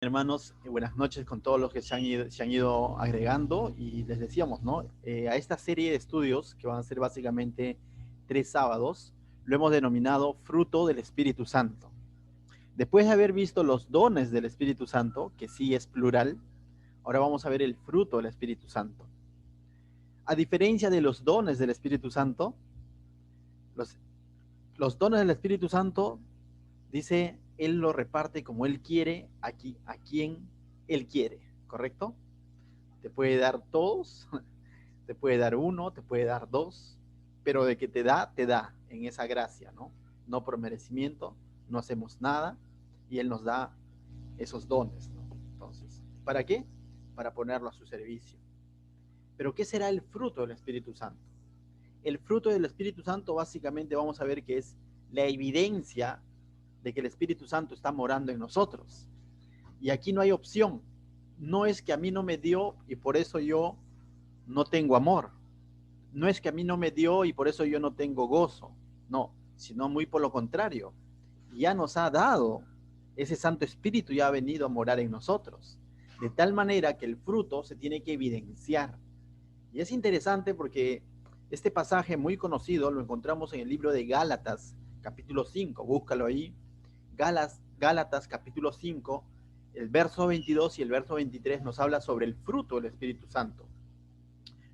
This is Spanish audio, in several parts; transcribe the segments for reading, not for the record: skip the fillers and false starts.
Hermanos, buenas noches con todos los que se han ido agregando y les decíamos, ¿no? A esta serie de estudios, que van a ser básicamente 3 sábados, lo hemos denominado fruto del Espíritu Santo. Después de haber visto los dones del Espíritu Santo, que sí es plural, ahora vamos a ver el fruto del Espíritu Santo. A diferencia de los dones del Espíritu Santo, los, los dones del Espíritu Santo, dice, Él lo reparte como Él quiere, aquí, a quien Él quiere, ¿correcto? Te puede dar todos, te puede dar uno, te puede dar dos, pero de que te da en esa gracia, ¿no? No por merecimiento, no hacemos nada y Él nos da esos dones, ¿no? Entonces, ¿para qué? Para ponerlo a su servicio. Pero ¿qué será el fruto del Espíritu Santo? El fruto del Espíritu Santo básicamente vamos a ver que es la evidencia de que el Espíritu Santo está morando en nosotros. Y aquí no hay opción. No es que a mí no me dio y por eso yo no tengo amor. No es que a mí no me dio y por eso yo no tengo gozo. No, sino muy por lo contrario. Ya nos ha dado ese Santo Espíritu, ya ha venido a morar en nosotros. De tal manera que el fruto se tiene que evidenciar. Y es interesante porque este pasaje muy conocido lo encontramos en el libro de Gálatas, capítulo 5. Búscalo ahí. Gálatas capítulo 5, el verso 22 y el verso 23 nos habla sobre el fruto del Espíritu Santo.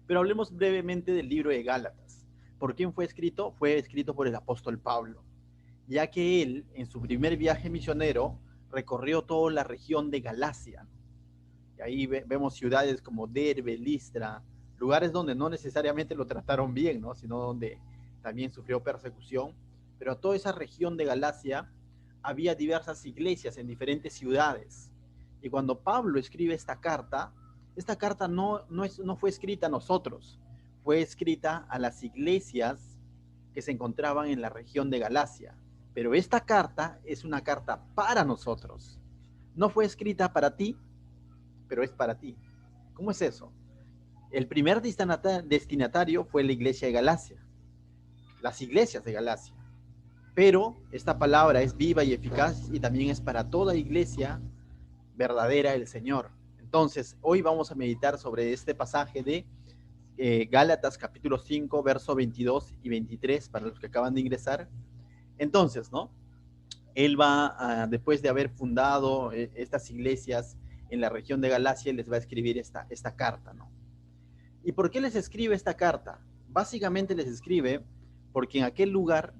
Pero hablemos brevemente del libro de Gálatas. ¿Por quién fue escrito? Fue escrito por el apóstol Pablo, ya que él, en su primer viaje misionero, recorrió toda la región de Galacia. Y ahí vemos ciudades como Derbe, Listra, lugares donde no necesariamente lo trataron bien, ¿no? Sino donde también sufrió persecución. Pero a toda esa región de Galacia había diversas iglesias en diferentes ciudades. Y cuando Pablo escribe esta carta no fue escrita a nosotros, fue escrita a las iglesias que se encontraban en la región de Galacia. Pero esta carta es una carta para nosotros. No fue escrita para ti, pero es para ti. ¿Cómo es eso? El primer destinatario fue la iglesia de Galacia, las iglesias de Galacia. Pero esta palabra es viva y eficaz y también es para toda iglesia verdadera del Señor. Entonces, hoy vamos a meditar sobre este pasaje de Gálatas capítulo 5, verso 22 y 23 para los que acaban de ingresar. Entonces, ¿no? Él va, después de haber fundado estas iglesias en la región de Galacia, les va a escribir esta carta, ¿no? ¿Y por qué les escribe esta carta? Básicamente les escribe porque en aquel lugar,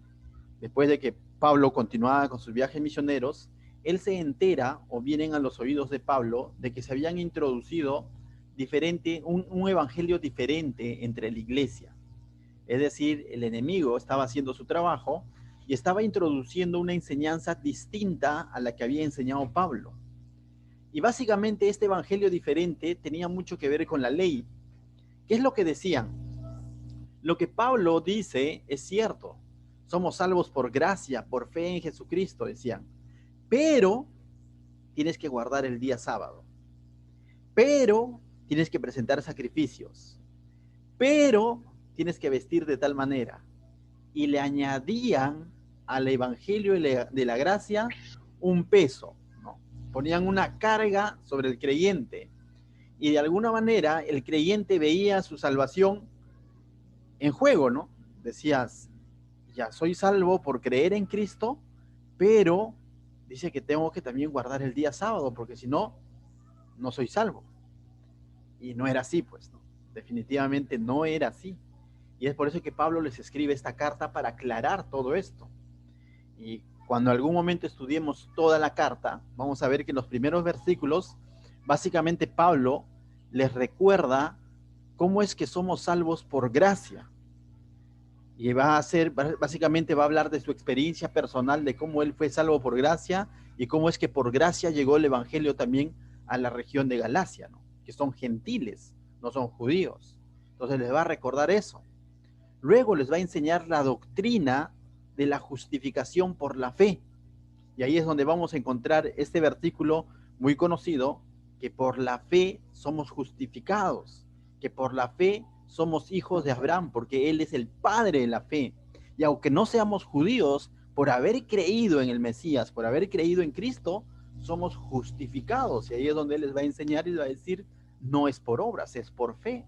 después de que Pablo continuaba con sus viajes misioneros, él se entera o vienen a los oídos de Pablo de que se habían introducido un evangelio diferente entre la iglesia. Es decir, el enemigo estaba haciendo su trabajo y estaba introduciendo una enseñanza distinta a la que había enseñado Pablo. Y básicamente este evangelio diferente tenía mucho que ver con la ley. ¿Qué es lo que decían? Lo que Pablo dice es cierto. Somos salvos por gracia, por fe en Jesucristo, decían. Pero tienes que guardar el día sábado. Pero tienes que presentar sacrificios. Pero tienes que vestir de tal manera. Y le añadían al evangelio de la gracia un peso, ¿no? Ponían una carga sobre el creyente. Y de alguna manera el creyente veía su salvación en juego, ¿no? Decías, ya soy salvo por creer en Cristo, pero dice que tengo que también guardar el día sábado, porque si no, no soy salvo. Y no era así, pues, ¿no? Definitivamente no era así. Y es por eso que Pablo les escribe esta carta para aclarar todo esto. Y cuando en algún momento estudiemos toda la carta, vamos a ver que en los primeros versículos, básicamente Pablo les recuerda cómo es que somos salvos por gracia. Y básicamente va a hablar de su experiencia personal, de cómo él fue salvo por gracia y cómo es que por gracia llegó el evangelio también a la región de Galacia, ¿no? Que son gentiles, no son judíos. Entonces les va a recordar eso. Luego les va a enseñar la doctrina de la justificación por la fe. Y ahí es donde vamos a encontrar este versículo muy conocido, que por la fe somos justificados, que por la fe somos hijos de Abraham, porque Él es el Padre de la fe. Y aunque no seamos judíos, por haber creído en el Mesías, por haber creído en Cristo, somos justificados. Y ahí es donde Él les va a enseñar y les va a decir, no es por obras, es por fe.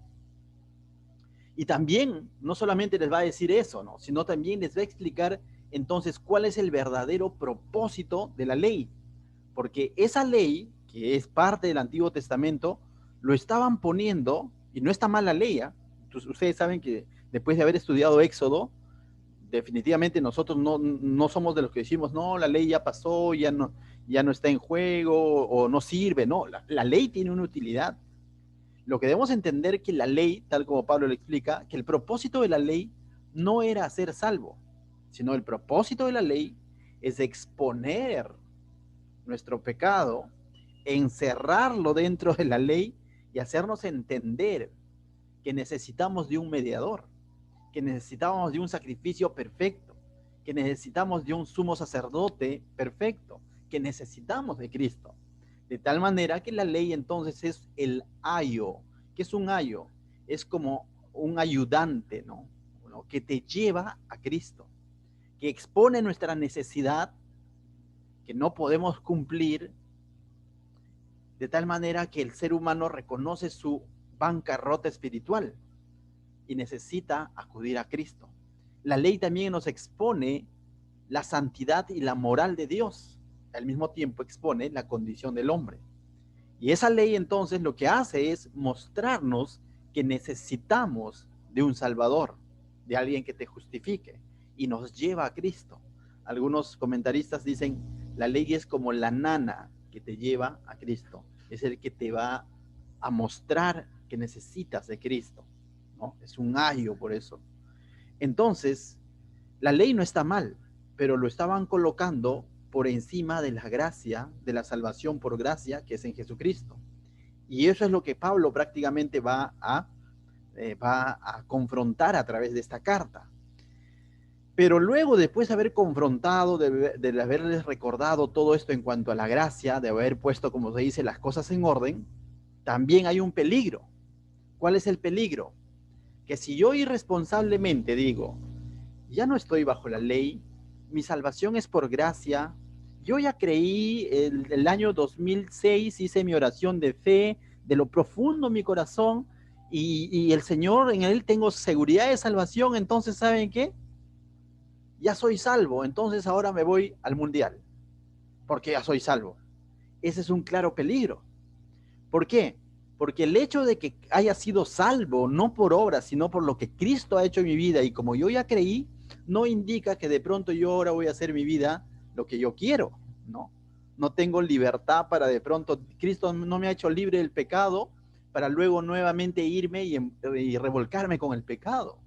Y también, no solamente les va a decir eso, ¿no? Sino también les va a explicar entonces cuál es el verdadero propósito de la ley. Porque esa ley, que es parte del Antiguo Testamento, lo estaban poniendo, y no está mal la ley, ¿eh? Entonces, ustedes saben que después de haber estudiado Éxodo, definitivamente nosotros no somos de los que decimos, no, la ley ya pasó, ya no está en juego, o no sirve, no, la ley tiene una utilidad. Lo que debemos entender que la ley, tal como Pablo le explica, que el propósito de la ley no era ser salvo, sino el propósito de la ley es exponer nuestro pecado, encerrarlo dentro de la ley y hacernos entender que necesitamos de un mediador, que necesitamos de un sacrificio perfecto, que necesitamos de un sumo sacerdote perfecto, que necesitamos de Cristo. De tal manera que la ley entonces es el ayo. ¿Qué es un ayo? Es como un ayudante, ¿no? Que te lleva a Cristo, que expone nuestra necesidad que no podemos cumplir, de tal manera que el ser humano reconoce su bancarrota espiritual y necesita acudir a Cristo. La ley también nos expone la santidad y la moral de Dios, al mismo tiempo expone la condición del hombre. Y esa ley entonces lo que hace es mostrarnos que necesitamos de un Salvador, de alguien que te justifique, y nos lleva a Cristo. Algunos comentaristas dicen, la ley es como la nana que te lleva a Cristo, es el que te va a mostrar que necesitas de Cristo, ¿no? Es un ayo por eso. Entonces, la ley no está mal, pero lo estaban colocando por encima de la gracia, de la salvación por gracia, que es en Jesucristo. Y eso es lo que Pablo prácticamente va a confrontar a través de esta carta. Pero luego, después de haber confrontado, de haberles recordado todo esto en cuanto a la gracia, de haber puesto, como se dice, las cosas en orden, también hay un peligro. ¿Cuál es el peligro? Que si yo irresponsablemente digo, ya no estoy bajo la ley, mi salvación es por gracia, yo ya creí, el año 2006 hice mi oración de fe, de lo profundo de mi corazón, y el Señor, en Él tengo seguridad de salvación, entonces ¿saben qué? Ya soy salvo, entonces ahora me voy al mundial, porque ya soy salvo. Ese es un claro peligro. ¿Por qué? Porque el hecho de que haya sido salvo, no por obras, sino por lo que Cristo ha hecho en mi vida, y como yo ya creí, no indica que de pronto yo ahora voy a hacer mi vida lo que yo quiero, ¿no? No tengo libertad para de pronto, Cristo no me ha hecho libre del pecado, para luego nuevamente irme y revolcarme con el pecado.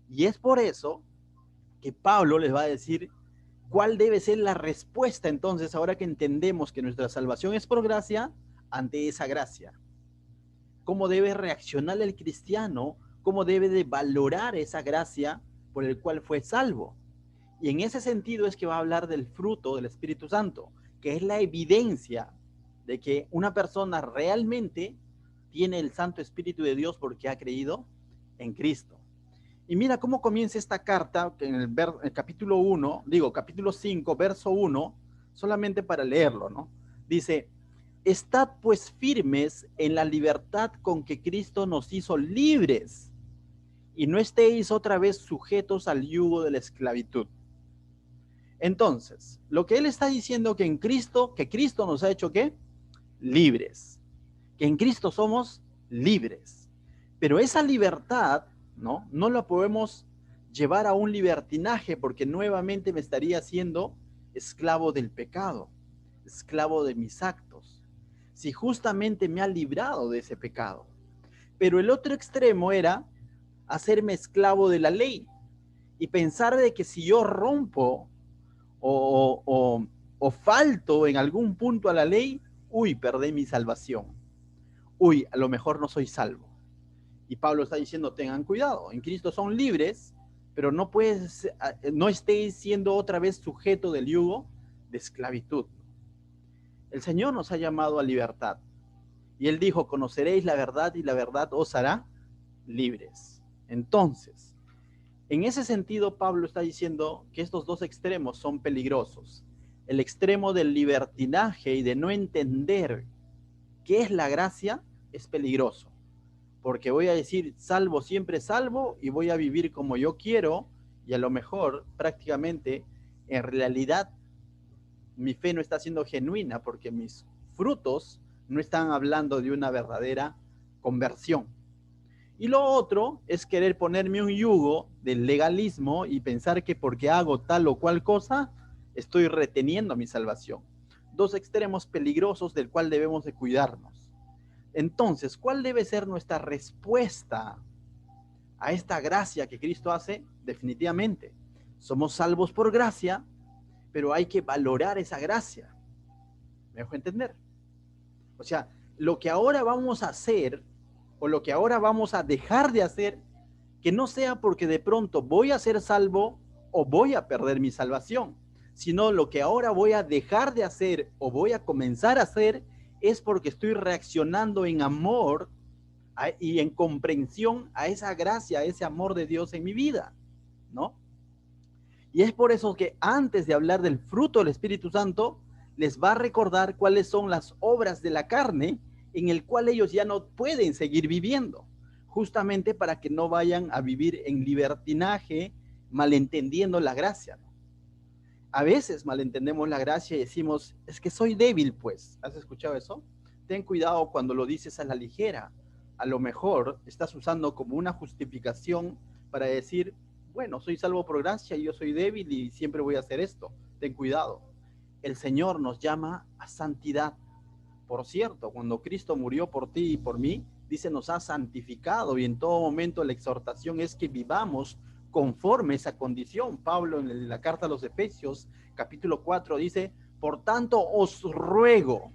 Y es por eso que Pablo les va a decir cuál debe ser la respuesta entonces, ahora que entendemos que nuestra salvación es por gracia, ante esa gracia. Cómo debe reaccionar el cristiano, cómo debe de valorar esa gracia por el cual fue salvo. Y en ese sentido es que va a hablar del fruto del Espíritu Santo, que es la evidencia de que una persona realmente tiene el Santo Espíritu de Dios porque ha creído en Cristo. Y mira cómo comienza esta carta en el capítulo 1, capítulo 5, verso 1, solamente para leerlo, ¿no? Dice, estad pues firmes en la libertad con que Cristo nos hizo libres, y no estéis otra vez sujetos al yugo de la esclavitud. Entonces, lo que él está diciendo que Cristo nos ha hecho ¿qué? Libres. Que en Cristo somos libres. Pero esa libertad, no la podemos llevar a un libertinaje, porque nuevamente me estaría haciendo esclavo del pecado, esclavo de mis actos, si justamente me ha librado de ese pecado. Pero el otro extremo era hacerme esclavo de la ley y pensar de que si yo rompo o falto en algún punto a la ley, perdí mi salvación. A lo mejor no soy salvo. Y Pablo está diciendo, tengan cuidado, en Cristo son libres, pero no estéis siendo otra vez sujeto del yugo de esclavitud. El Señor nos ha llamado a libertad. Y Él dijo, conoceréis la verdad y la verdad os hará libres. Entonces, en ese sentido, Pablo está diciendo que estos dos extremos son peligrosos. el extremo del libertinaje y de no entender qué es la gracia es peligroso. Porque voy a decir, salvo siempre salvo, y voy a vivir como yo quiero, y a lo mejor prácticamente en realidad mi fe no está siendo genuina porque mis frutos no están hablando de una verdadera conversión. Y lo otro es querer ponerme un yugo del legalismo y pensar que porque hago tal o cual cosa, estoy reteniendo mi salvación. Dos extremos peligrosos del cual debemos de cuidarnos. Entonces, ¿cuál debe ser nuestra respuesta a esta gracia que Cristo hace? Definitivamente, somos salvos por gracia, pero hay que valorar esa gracia. ¿Me dejo entender? O sea, lo que ahora vamos a hacer o lo que ahora vamos a dejar de hacer, que no sea porque de pronto voy a ser salvo o voy a perder mi salvación, sino lo que ahora voy a dejar de hacer o voy a comenzar a hacer es porque estoy reaccionando en amor y en comprensión a esa gracia, a ese amor de Dios en mi vida, ¿no? Y es por eso que antes de hablar del fruto del Espíritu Santo, les va a recordar cuáles son las obras de la carne en el cual ellos ya no pueden seguir viviendo, justamente para que no vayan a vivir en libertinaje, malentendiendo la gracia, ¿no? A veces malentendemos la gracia y decimos, es que soy débil, pues. ¿Has escuchado eso? Ten cuidado cuando lo dices a la ligera. A lo mejor estás usando como una justificación para decir, bueno, soy salvo por gracia y yo soy débil y siempre voy a hacer esto. Ten cuidado. El Señor nos llama a santidad. Por cierto, cuando Cristo murió por ti y por mí, dice, nos ha santificado, y en todo momento la exhortación es que vivamos conforme a esa condición. Pablo en la carta a los Efesios, capítulo 4, dice, por tanto os ruego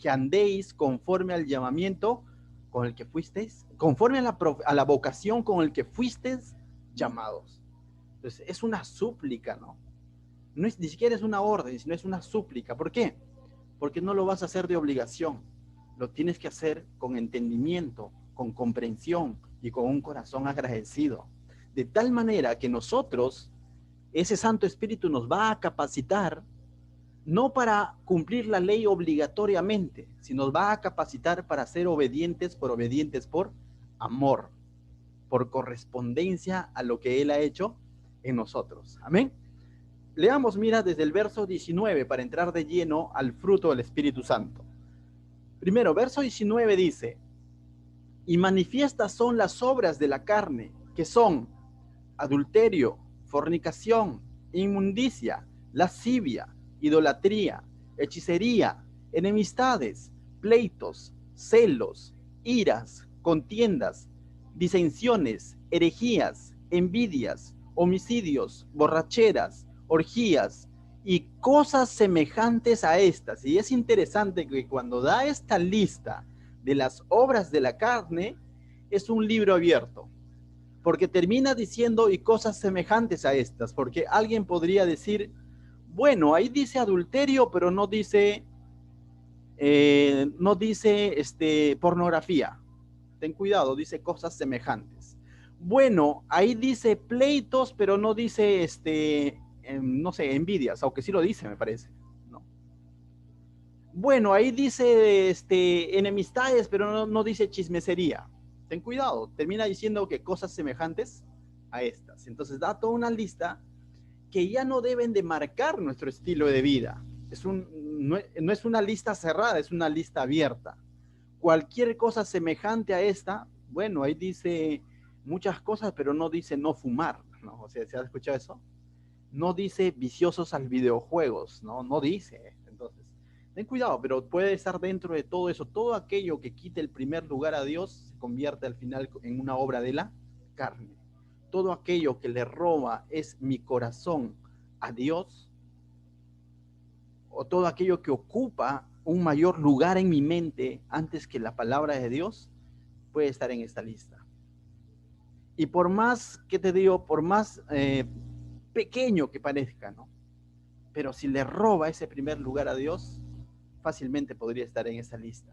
que andéis conforme al llamamiento con el que fuisteis, conforme a la vocación con el que fuisteis llamados. Entonces, es una súplica, ¿no? No es, ni siquiera es una orden, sino es una súplica. ¿Por qué? Porque no lo vas a hacer de obligación. Lo tienes que hacer con entendimiento, con comprensión y con un corazón agradecido. De tal manera que nosotros, ese Santo Espíritu nos va a capacitar no para cumplir la ley obligatoriamente, sino nos va a capacitar para ser obedientes por amor, por correspondencia a lo que Él ha hecho en nosotros. Amén. Leamos, mira, desde el verso 19 para entrar de lleno al fruto del Espíritu Santo. Primero, verso 19 dice, y manifiestas son las obras de la carne, que son adulterio, fornicación, inmundicia, lascivia, idolatría, hechicería, enemistades, pleitos, celos, iras, contiendas, disensiones, herejías, envidias, homicidios, borracheras, orgías y cosas semejantes a estas. Y es interesante que cuando da esta lista de las obras de la carne, es un libro abierto, porque termina diciendo y cosas semejantes a estas, porque alguien podría decir, bueno, ahí dice adulterio, pero no dice pornografía. Ten cuidado, dice cosas semejantes. Bueno, ahí dice pleitos, pero no dice no sé, envidias, aunque sí lo dice, me parece, ¿no? Bueno, ahí dice enemistades, pero no dice chismesería. Ten cuidado, termina diciendo que cosas semejantes a estas. Entonces da toda una lista que ya no deben de marcar nuestro estilo de vida. No es una lista cerrada, es una lista abierta. Cualquier cosa semejante a esta, bueno, ahí dice muchas cosas, pero no dice no fumar, ¿no? O sea, ¿se ha escuchado eso? No dice viciosos al videojuegos, ¿no? No dice. Entonces, ten cuidado, pero puede estar dentro de todo eso. Todo aquello que quite el primer lugar a Dios se convierte al final en una obra de la carne. Todo aquello que le roba es mi corazón a Dios, o todo aquello que ocupa un mayor lugar en mi mente antes que la palabra de Dios, puede estar en esta lista. Y por más, ¿qué te digo? Por más pequeño que parezca, ¿no? Pero si le roba ese primer lugar a Dios, fácilmente podría estar en esa lista.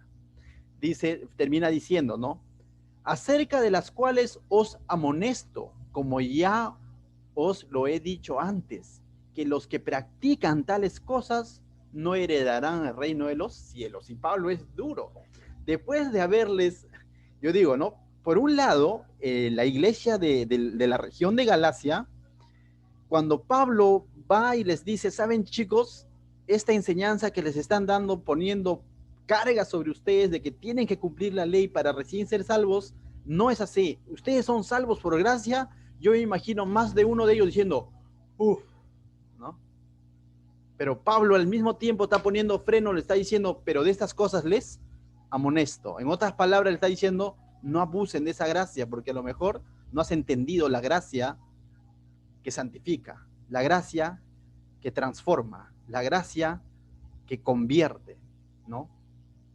Dice, termina diciendo, ¿no? Acerca de las cuales os amonesto, como ya os lo he dicho antes, porque los que practican tales cosas no heredarán el reino de los cielos. Y Pablo es duro. Después de haberles, yo digo, ¿no? Por un lado, la iglesia de la región de Galacia, cuando Pablo va y les dice, saben chicos, esta enseñanza que les están dando, poniendo carga sobre ustedes de que tienen que cumplir la ley para recién ser salvos, no es así. Ustedes son salvos por gracia. Yo me imagino más de uno de ellos diciendo, uff, ¿no? Pero Pablo al mismo tiempo está poniendo freno, le está diciendo, pero de estas cosas les amonesto. En otras palabras, le está diciendo, no abusen de esa gracia, porque a lo mejor no has entendido la gracia que santifica, la gracia que transforma, la gracia que convierte, ¿no?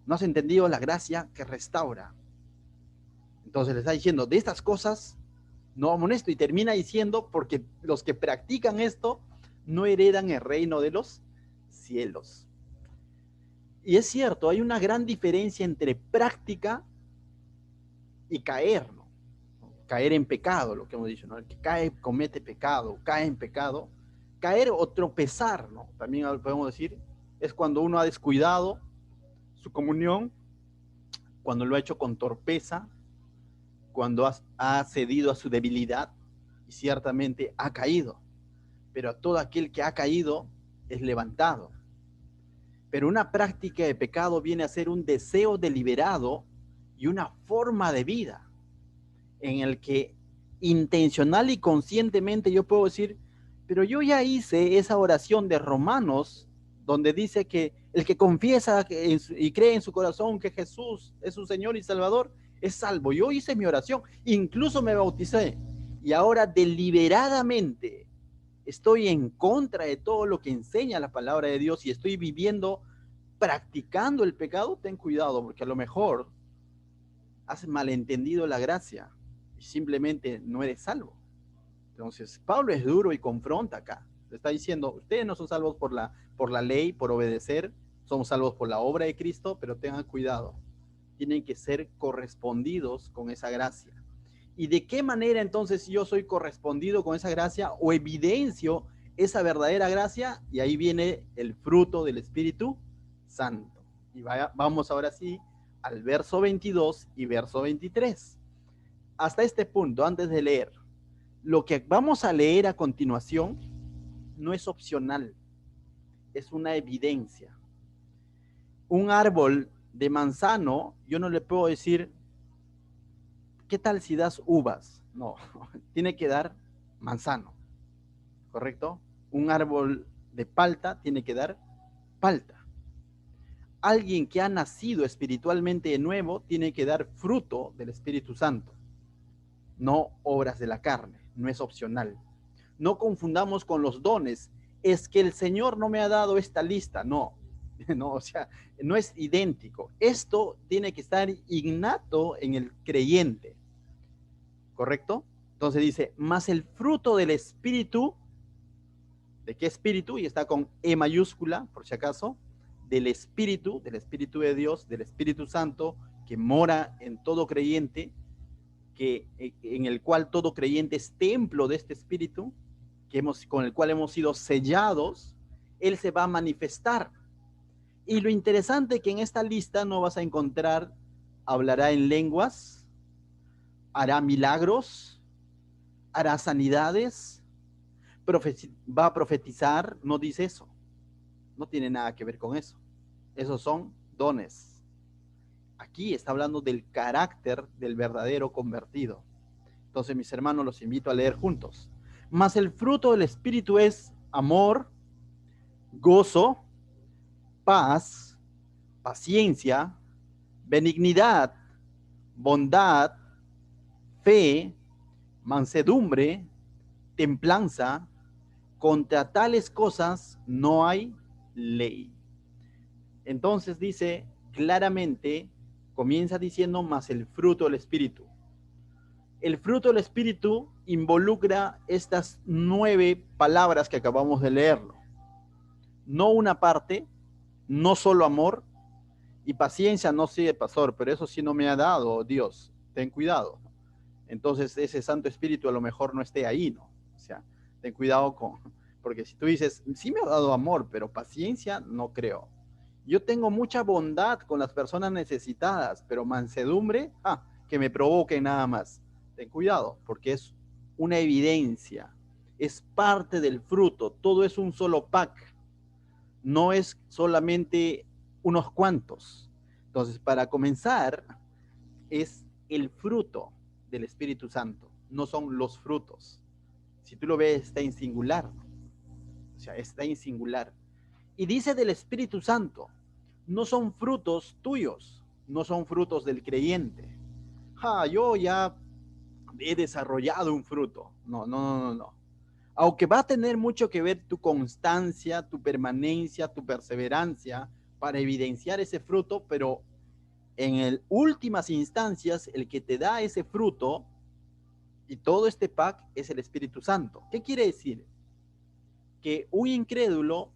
No has entendido la gracia que restaura. Entonces le está diciendo, de estas cosas no amonesto, y termina diciendo, porque los que practican esto no heredan el reino de los cielos. Y es cierto, hay una gran diferencia entre práctica y caer, ¿no? Caer en pecado, lo que hemos dicho, ¿no? El que cae comete pecado, cae en pecado. Caer o tropezar, ¿no? También podemos decir, es cuando uno ha descuidado su comunión, cuando lo ha hecho con torpeza, cuando ha cedido a su debilidad y ciertamente ha caído. Pero a todo aquel que ha caído es levantado. Pero una práctica de pecado viene a ser un deseo deliberado y una forma de vida en el que intencional y conscientemente yo puedo decir, pero yo ya hice esa oración de Romanos donde dice que el que confiesa y cree en su corazón que Jesús es su Señor y Salvador es salvo. Yo hice mi oración, incluso me bauticé, y ahora deliberadamente estoy en contra de todo lo que enseña la palabra de Dios y estoy viviendo, practicando el pecado. Ten cuidado, porque a lo mejor has malentendido la gracia y simplemente no eres salvo. Entonces, Pablo es duro y confronta acá. Le está diciendo, ustedes no son salvos por la ley, por obedecer, somos salvos por la obra de Cristo, pero tengan cuidado. Tienen que ser correspondidos con esa gracia. ¿Y de qué manera entonces yo soy correspondido con esa gracia o evidencio esa verdadera gracia? Y ahí viene el fruto del Espíritu Santo. Y vamos ahora sí al verso 22 y verso 23. Hasta este punto, antes de leer, lo que vamos a leer a continuación no es opcional, es una evidencia. Un árbol de manzano, yo no le puedo decir, ¿qué tal si das uvas? No, tiene que dar manzano, ¿correcto? Un árbol de palta tiene que dar palta. Alguien que ha nacido espiritualmente de nuevo tiene que dar fruto del Espíritu Santo, no obras de la carne, no es opcional. No confundamos con los dones, es que el Señor no me ha dado esta lista, no, no, o sea, no es idéntico. Esto tiene que estar innato en el creyente, ¿correcto? Entonces dice, más el fruto del Espíritu, ¿de qué Espíritu? Y está con E mayúscula, por si acaso, del Espíritu de Dios, del Espíritu Santo, que mora en todo creyente, en el cual todo creyente es templo de este Espíritu, con el cual hemos sido sellados. Él se va a manifestar. Y lo interesante es que en esta lista no vas a encontrar, hablará en lenguas, hará milagros, hará sanidades, va a profetizar, no dice eso. No tiene nada que ver con eso. Esos son dones. Aquí está hablando del carácter del verdadero convertido. Entonces, mis hermanos, los invito a leer juntos. Mas el fruto del Espíritu es amor, gozo, paz, paciencia, benignidad, bondad, fe, mansedumbre, templanza. Contra tales cosas no hay ley. Entonces dice claramente, comienza diciendo, más el fruto del Espíritu. El fruto del Espíritu involucra estas 9 palabras que acabamos de leerlo. No una parte, no solo amor y paciencia, no sé, pastor, pero eso sí no me ha dado Dios. Ten cuidado. Entonces ese Santo Espíritu a lo mejor no esté ahí, ¿no? O sea, ten cuidado Porque si tú dices, sí me ha dado amor, pero paciencia, no creo. Yo tengo mucha bondad con las personas necesitadas, pero mansedumbre, que me provoque nada más. Ten cuidado, porque es una evidencia, es parte del fruto, todo es un solo pack, no es solamente unos cuantos. Entonces, para comenzar, es el fruto del Espíritu Santo, no son los frutos. Si tú lo ves, está en singular, o sea, está en singular. Y dice del Espíritu Santo, no son frutos tuyos, no son frutos del creyente. Yo ya he desarrollado un fruto. No, no, no, no. Aunque va a tener mucho que ver tu constancia, tu permanencia, tu perseverancia para evidenciar ese fruto, pero en últimas instancias, el que te da ese fruto y todo este pack es el Espíritu Santo. ¿Qué quiere decir? Que un incrédulo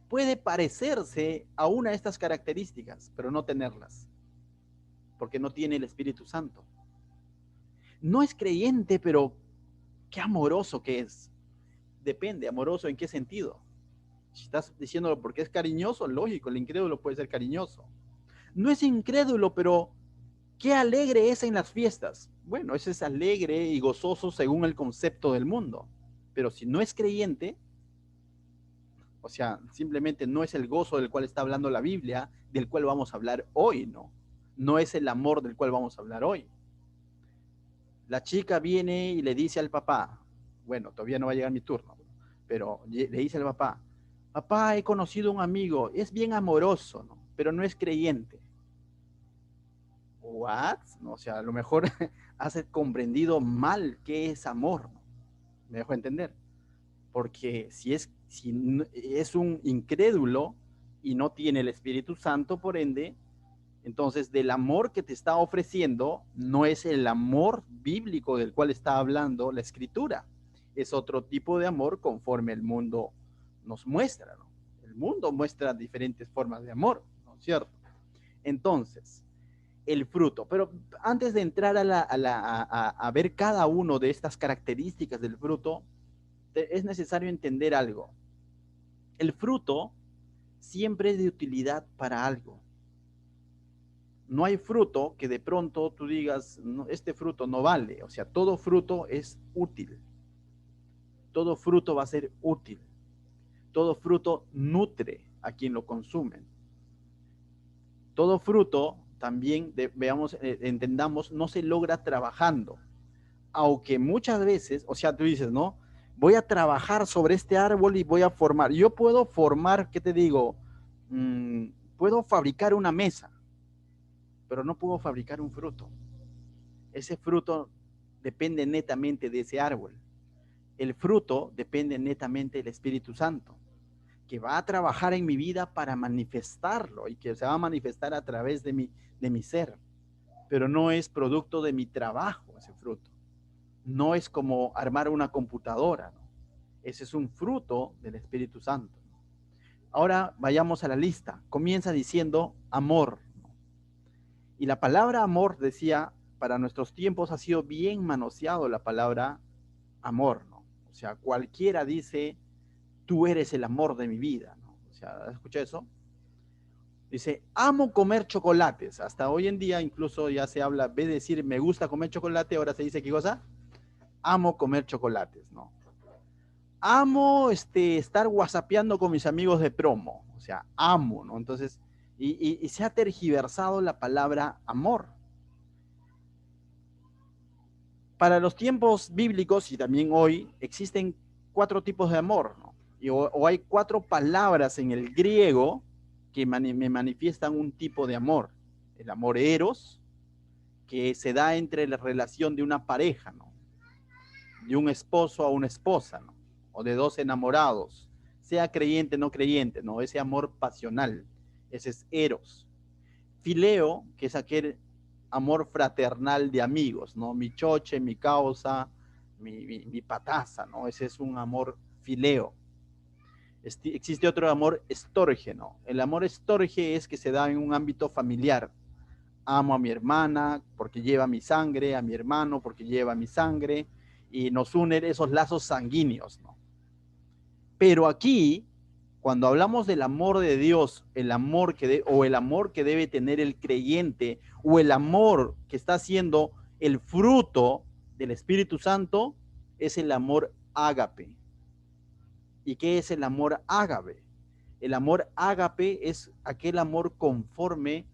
puede parecerse a una de estas características, pero no tenerlas, porque no tiene el Espíritu Santo. No es creyente, pero qué amoroso que es. Depende, amoroso en qué sentido. Si estás diciéndolo porque es cariñoso, lógico, el incrédulo puede ser cariñoso. No es incrédulo, pero qué alegre es en las fiestas. Bueno, ese es alegre y gozoso según el concepto del mundo. Pero si no es creyente, o sea, simplemente no es el gozo del cual está hablando la Biblia, del cual vamos a hablar hoy, ¿no? No es el amor del cual vamos a hablar hoy. La chica viene y le dice al papá, bueno, todavía no va a llegar mi turno, pero le dice al papá, papá, he conocido un amigo, es bien amoroso, ¿no? Pero no es creyente. ¿What? ¿No? O sea, a lo mejor has comprendido mal qué es amor, ¿no? Me dejo entender. Porque si es un incrédulo y no tiene el Espíritu Santo, por ende, entonces del amor que te está ofreciendo no es el amor bíblico del cual está hablando la Escritura. Es otro tipo de amor conforme el mundo nos muestra, ¿no? El mundo muestra diferentes formas de amor, ¿no es cierto? Entonces, el fruto. Pero antes de entrar a ver cada uno de estas características del fruto, es necesario entender algo. El fruto siempre es de utilidad para algo. No hay fruto que de pronto tú digas, no, este fruto no vale. O sea, todo fruto es útil. Todo fruto va a ser útil. Todo fruto nutre a quien lo consume. Todo fruto también, veamos, entendamos, no se logra trabajando. Aunque muchas veces, o sea, tú dices, ¿no? Voy a trabajar sobre este árbol y voy a formar. Yo puedo formar, ¿qué te digo? Puedo fabricar una mesa, pero no puedo fabricar un fruto. Ese fruto depende netamente de ese árbol. El fruto depende netamente del Espíritu Santo, que va a trabajar en mi vida para manifestarlo y que se va a manifestar a través de mi ser. Pero no es producto de mi trabajo ese fruto. No es como armar una computadora, ¿no? Ese es un fruto del Espíritu Santo. Ahora vayamos a la lista. Comienza diciendo amor. Y la palabra amor, decía, para nuestros tiempos ha sido bien manoseado la palabra amor, ¿no? O sea, cualquiera dice, tú eres el amor de mi vida, ¿no? O sea, ¿escucha eso? Dice, amo comer chocolates. Hasta hoy en día incluso ya se habla, en vez de decir me gusta comer chocolate, ahora se dice, ¿qué cosa? Amo comer chocolates, ¿no? Amo estar whatsappeando con mis amigos de promo, o sea, amo, ¿no? Entonces, y se ha tergiversado la palabra amor. Para los tiempos bíblicos y también hoy existen 4 tipos de amor, ¿no? O hay 4 palabras en el griego que me manifiestan un tipo de amor. El amor eros, que se da entre la relación de una pareja, ¿no? De un esposo a una esposa, ¿no? O de 2 enamorados, sea creyente o no creyente, ¿no? Ese amor pasional, ese es eros. Fileo, que es aquel amor fraternal de amigos, ¿no? Mi choche, mi causa, mi pataza, ¿no? Ese es un amor fileo. Existe otro amor estorge, ¿no? El amor estorge es que se da en un ámbito familiar. Amo a mi hermana porque lleva mi sangre, a mi hermano porque lleva mi sangre, y nos unen esos lazos sanguíneos, ¿no? Pero aquí, cuando hablamos del amor de Dios, el amor el amor que debe tener el creyente, o el amor que está siendo el fruto del Espíritu Santo, es el amor ágape. ¿Y qué es el amor ágape? El amor ágape es aquel amor conforme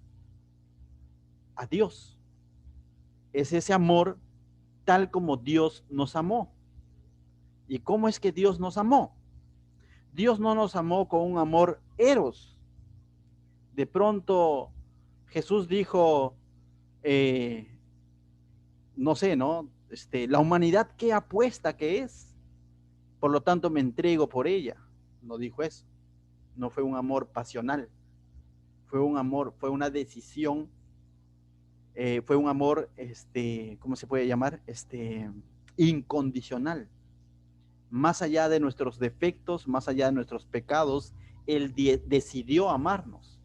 a Dios. Es ese amor tal como Dios nos amó. ¿Y cómo es que Dios nos amó? Dios no nos amó con un amor eros. De pronto Jesús dijo, no sé, ¿no? La humanidad qué apuesta que es, por lo tanto me entrego por ella. No dijo eso. No fue un amor pasional. Fue un amor, fue una decisión, fue un amor, ¿cómo se puede llamar? Incondicional. Más allá de nuestros defectos, más allá de nuestros pecados, Él decidió amarnos.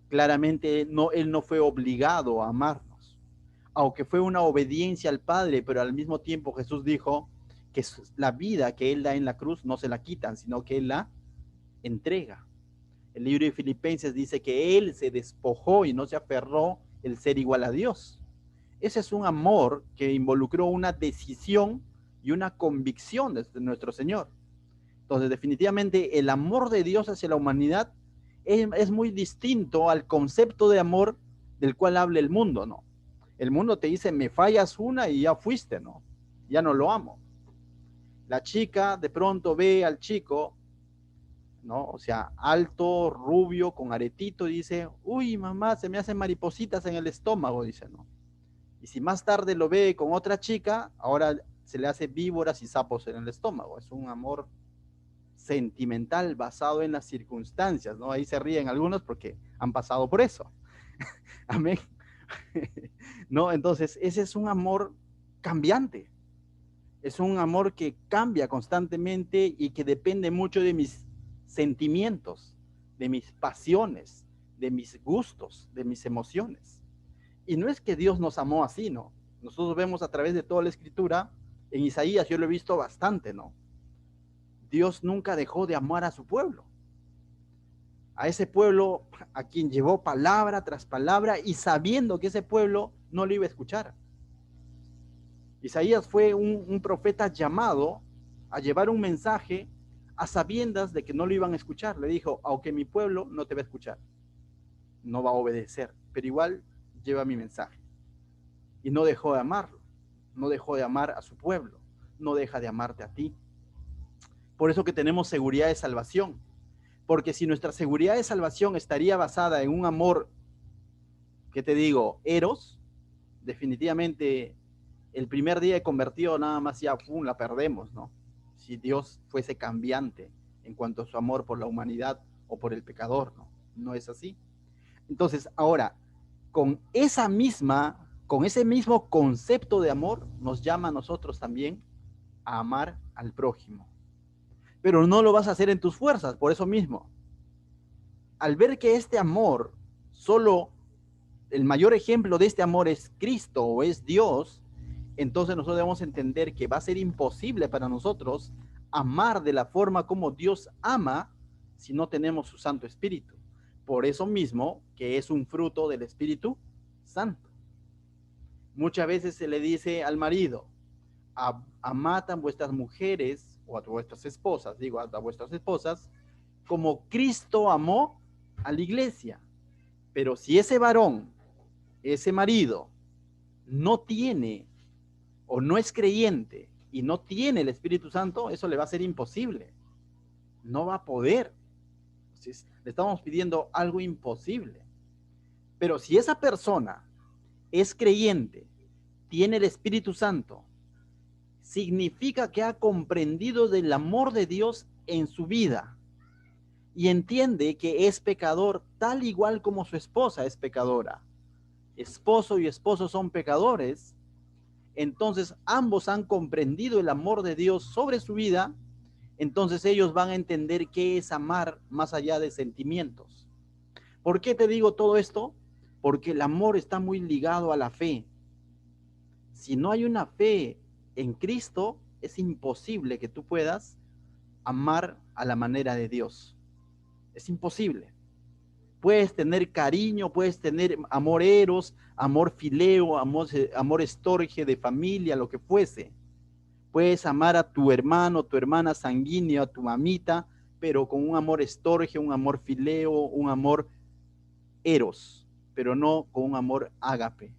Claramente no, Él no fue obligado a amarnos, aunque fue una obediencia al Padre, pero al mismo tiempo Jesús dijo que la vida que Él da en la cruz no se la quitan, sino que Él la entrega. El libro de Filipenses dice que Él se despojó y no se aferró el ser igual a Dios. Ese es un amor que involucró una decisión y una convicción de nuestro Señor. Entonces, definitivamente, el amor de Dios hacia la humanidad es muy distinto al concepto de amor del cual habla el mundo, ¿no? El mundo te dice, me fallas una y ya fuiste, ¿no? Ya no lo amo. La chica de pronto ve al chico, ¿no? O sea, alto, rubio, con aretito, y dice, uy, mamá, se me hacen maripositas en el estómago, dice, ¿no? Y si más tarde lo ve con otra chica, ahora se le hace víboras y sapos en el estómago. Es un amor sentimental basado en las circunstancias, ¿no? Ahí se ríen algunos porque han pasado por eso. Amén. ¿No? Entonces, ese es un amor cambiante. Es un amor que cambia constantemente y que depende mucho de mis sentimientos, de mis pasiones, de mis gustos, de mis emociones. Y no es que Dios nos amó así, ¿no? Nosotros vemos a través de toda la escritura, en Isaías yo lo he visto bastante, ¿no? Dios nunca dejó de amar a su pueblo. A ese pueblo a quien llevó palabra tras palabra y sabiendo que ese pueblo no lo iba a escuchar. Isaías fue un profeta llamado a llevar un mensaje a sabiendas de que no lo iban a escuchar. Le dijo, aunque mi pueblo no te va a escuchar, no va a obedecer, pero igual lleva mi mensaje. Y no dejó de amarlo, no dejó de amar a su pueblo, no deja de amarte a ti. Por eso que tenemos seguridad de salvación. Porque si nuestra seguridad de salvación estaría basada en un amor, ¿qué te digo? Eros, definitivamente el primer día de convertido nada más ya la perdemos, ¿no? Si Dios fuese cambiante en cuanto a su amor por la humanidad o por el pecador, ¿no? No es así. Entonces, ahora, con ese mismo concepto de amor, nos llama a nosotros también a amar al prójimo. Pero no lo vas a hacer en tus fuerzas, por eso mismo. Al ver que este amor, solo el mayor ejemplo de este amor es Cristo o es Dios, entonces nosotros debemos entender que va a ser imposible para nosotros amar de la forma como Dios ama si no tenemos su Santo Espíritu. Por eso mismo que es un fruto del Espíritu Santo. Muchas veces se le dice al marido, amad a vuestras mujeres o a vuestras esposas, digo a vuestras esposas, como Cristo amó a la iglesia. Pero si ese varón, ese marido, no tiene o no es creyente y no tiene el Espíritu Santo, eso le va a ser imposible. No va a poder. Entonces, le estamos pidiendo algo imposible. Pero si esa persona es creyente, tiene el Espíritu Santo, significa que ha comprendido del amor de Dios en su vida y entiende que es pecador tal igual como su esposa es pecadora. Esposo y esposo son pecadores. Entonces ambos han comprendido el amor de Dios sobre su vida. Entonces ellos van a entender qué es amar más allá de sentimientos. ¿Por qué te digo todo esto? Porque el amor está muy ligado a la fe. Si no hay una fe en Cristo, es imposible que tú puedas amar a la manera de Dios. Es imposible. Puedes tener cariño, puedes tener amor eros, amor fileo, amor estorge de familia, lo que fuese. Puedes amar a tu hermano, tu hermana sanguínea, a tu mamita, pero con un amor estorge, un amor fileo, un amor eros, pero no con un amor ágape.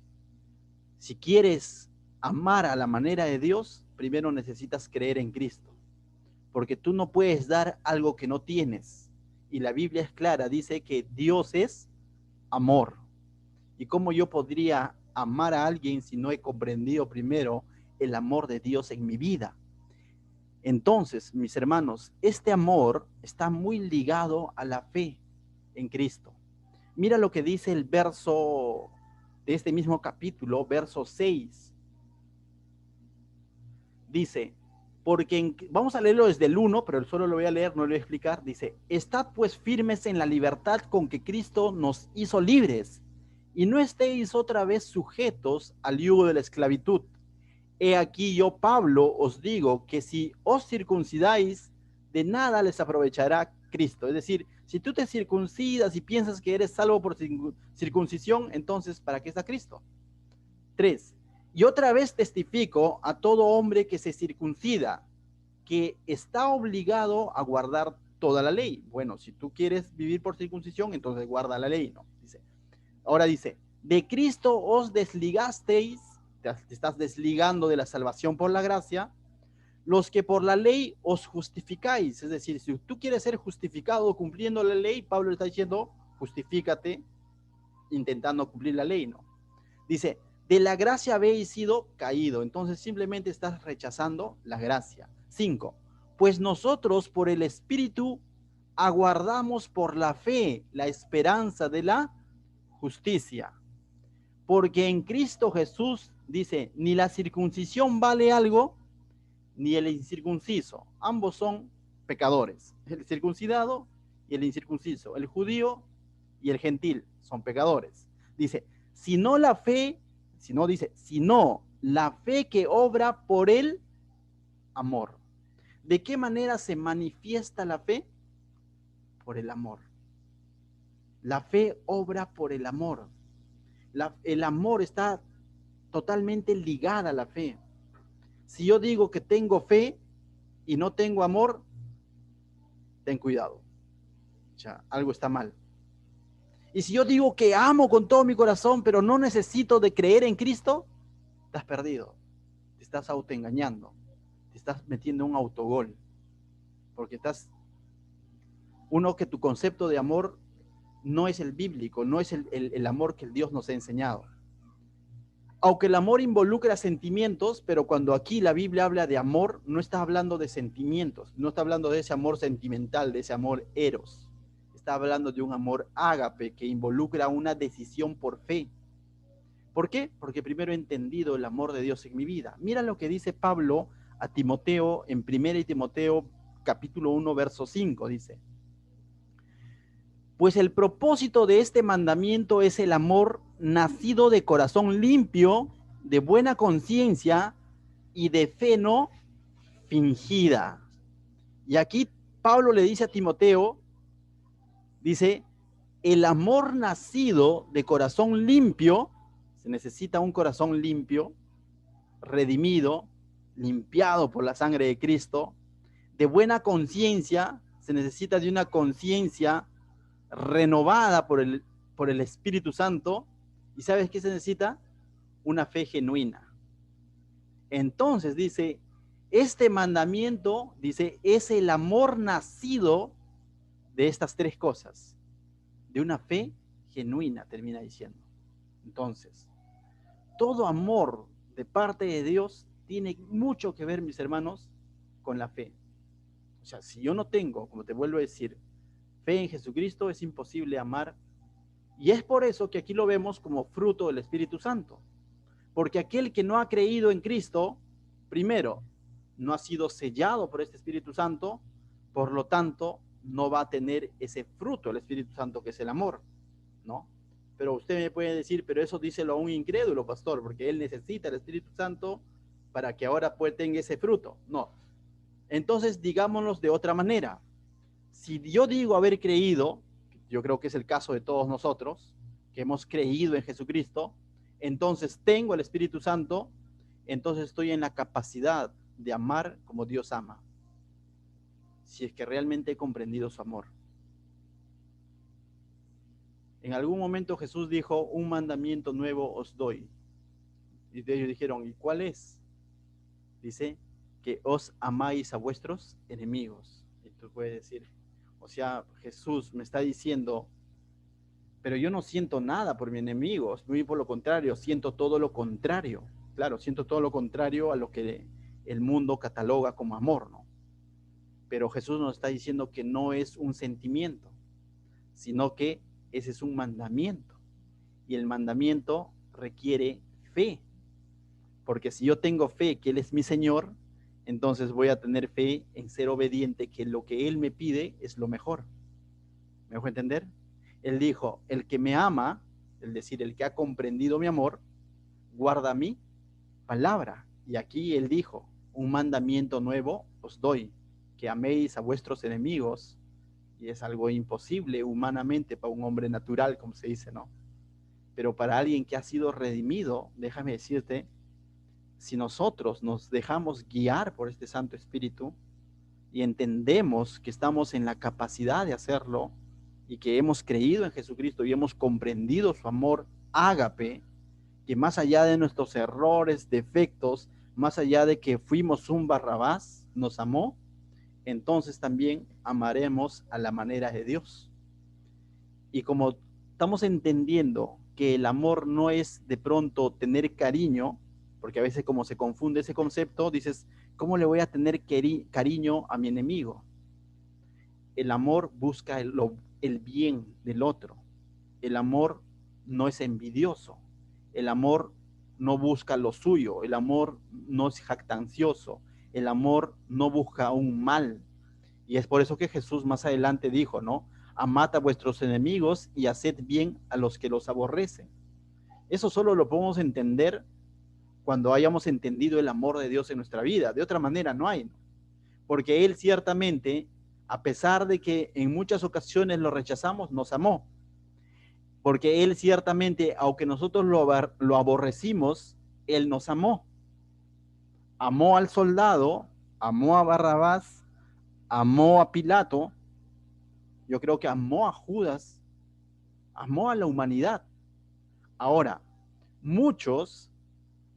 Si quieres amar a la manera de Dios, primero necesitas creer en Cristo, porque tú no puedes dar algo que no tienes. Y la Biblia es clara, dice que Dios es amor. ¿Y cómo yo podría amar a alguien si no he comprendido primero el amor de Dios en mi vida? Entonces, mis hermanos, este amor está muy ligado a la fe en Cristo. Mira lo que dice el verso de este mismo capítulo, verso 6. Dice, vamos a leerlo desde el 1, pero solo lo voy a leer, no lo voy a explicar. Dice, estad pues firmes en la libertad con que Cristo nos hizo libres, y no estéis otra vez sujetos al yugo de la esclavitud. He aquí yo, Pablo, os digo que si os circuncidáis, de nada les aprovechará Cristo. Es decir, si tú te circuncidas y piensas que eres salvo por circuncisión, entonces, ¿para qué está Cristo? 3. Y otra vez testifico a todo hombre que se circuncida, que está obligado a guardar toda la ley. Bueno, si tú quieres vivir por circuncisión, entonces guarda la ley, ¿no? Ahora dice, de Cristo os desligasteis, te estás desligando de la salvación por la gracia, los que por la ley os justificáis. Es decir, si tú quieres ser justificado cumpliendo la ley, Pablo le está diciendo, justifícate intentando cumplir la ley, ¿no? Dice, de la gracia habéis sido caído. Entonces simplemente estás rechazando la gracia. 5. Pues nosotros por el Espíritu aguardamos por la fe la esperanza de la justicia. Porque en Cristo Jesús, dice, ni la circuncisión vale algo, ni el incircunciso. Ambos son pecadores. El circuncidado y el incircunciso. El judío y el gentil son pecadores. Dice, sino la fe, sino la fe que obra por el amor. ¿De qué manera se manifiesta la fe? Por el amor. La fe obra por el amor. El amor está totalmente ligada a la fe. Si yo digo que tengo fe y no tengo amor, ten cuidado. O sea, algo está mal. Y si yo digo que amo con todo mi corazón, pero no necesito de creer en Cristo, estás perdido. Te estás autoengañando. Te estás metiendo un autogol. Porque que tu concepto de amor no es el bíblico, no es el amor que el Dios nos ha enseñado. Aunque el amor involucra sentimientos, pero cuando aquí la Biblia habla de amor, no está hablando de sentimientos, no está hablando de ese amor sentimental, de ese amor eros. Está hablando de un amor ágape que involucra una decisión por fe. ¿Por qué? Porque primero he entendido el amor de Dios en mi vida. Mira lo que dice Pablo a Timoteo en 1 Timoteo capítulo 1, verso 5, dice. Pues el propósito de este mandamiento es el amor nacido de corazón limpio, de buena conciencia y de fe no fingida. Y aquí Pablo le dice a Timoteo, dice, el amor nacido de corazón limpio, se necesita un corazón limpio, redimido, limpiado por la sangre de Cristo, de buena conciencia, se necesita de una conciencia renovada por el Espíritu Santo. ¿Y sabes qué se necesita? Una fe genuina. Entonces dice, este mandamiento, dice, es el amor nacido de estas tres cosas, de una fe genuina, termina diciendo. Entonces, todo amor de parte de Dios tiene mucho que ver, mis hermanos, con la fe. O sea, si yo no tengo, como te vuelvo a decir, fe en Jesucristo, es imposible amar. Y es por eso que aquí lo vemos como fruto del Espíritu Santo. Porque aquel que no ha creído en Cristo, primero, no ha sido sellado por este Espíritu Santo, por lo tanto, no va a tener ese fruto del Espíritu Santo que es el amor, ¿no? Pero usted me puede decir, pero eso díselo a un incrédulo, pastor, porque él necesita el Espíritu Santo para que ahora tenga ese fruto. No, Entonces, digámoslo de otra manera. Si yo digo haber creído, yo creo que es el caso de todos nosotros, que hemos creído en Jesucristo, entonces tengo el Espíritu Santo, entonces estoy en la capacidad de amar como Dios ama, si es que realmente he comprendido su amor. En algún momento Jesús dijo, un mandamiento nuevo os doy. Y ellos dijeron, ¿y cuál es? Dice, que os amáis a vuestros enemigos. Y tú puedes decir, o sea, Jesús me está diciendo, pero yo no siento nada por mis enemigos, muy por lo contrario, siento todo lo contrario. Claro, siento todo lo contrario a lo que el mundo cataloga como amor, ¿no? Pero Jesús nos está diciendo que no es un sentimiento, sino que ese es un mandamiento. Y el mandamiento requiere fe, porque si yo tengo fe que Él es mi Señor, entonces voy a tener fe en ser obediente, que lo que Él me pide es lo mejor. ¿Me dejo entender? Él dijo, el que me ama, es decir, el que ha comprendido mi amor, guarda mi palabra. Y aquí Él dijo, un mandamiento nuevo os doy, que améis a vuestros enemigos. Y es algo imposible humanamente para un hombre natural, como se dice, ¿no? Pero para alguien que ha sido redimido, déjame decirte, si nosotros nos dejamos guiar por este Santo Espíritu y entendemos que estamos en la capacidad de hacerlo y que hemos creído en Jesucristo y hemos comprendido su amor ágape, que más allá de nuestros errores, defectos, más allá de que fuimos un Barrabás, nos amó, entonces también amaremos a la manera de Dios. Y como estamos entendiendo que el amor no es de pronto tener cariño, porque a veces como se confunde ese concepto, dices, ¿cómo le voy a tener cariño a mi enemigo? El amor busca el bien del otro. El amor no es envidioso. El amor no busca lo suyo. El amor no es jactancioso. El amor no busca un mal. Y es por eso que Jesús más adelante dijo, ¿no? Amad a vuestros enemigos y haced bien a los que los aborrecen. Eso solo lo podemos entender cuando hayamos entendido el amor de Dios en nuestra vida. De otra manera no hay, ¿no? Porque Él ciertamente, a pesar de que en muchas ocasiones lo rechazamos, nos amó. Porque Él ciertamente, aunque nosotros lo aborrecimos, Él nos amó. Amó al soldado, amó a Barrabás, amó a Pilato, yo creo que amó a Judas, amó a la humanidad. Ahora, muchos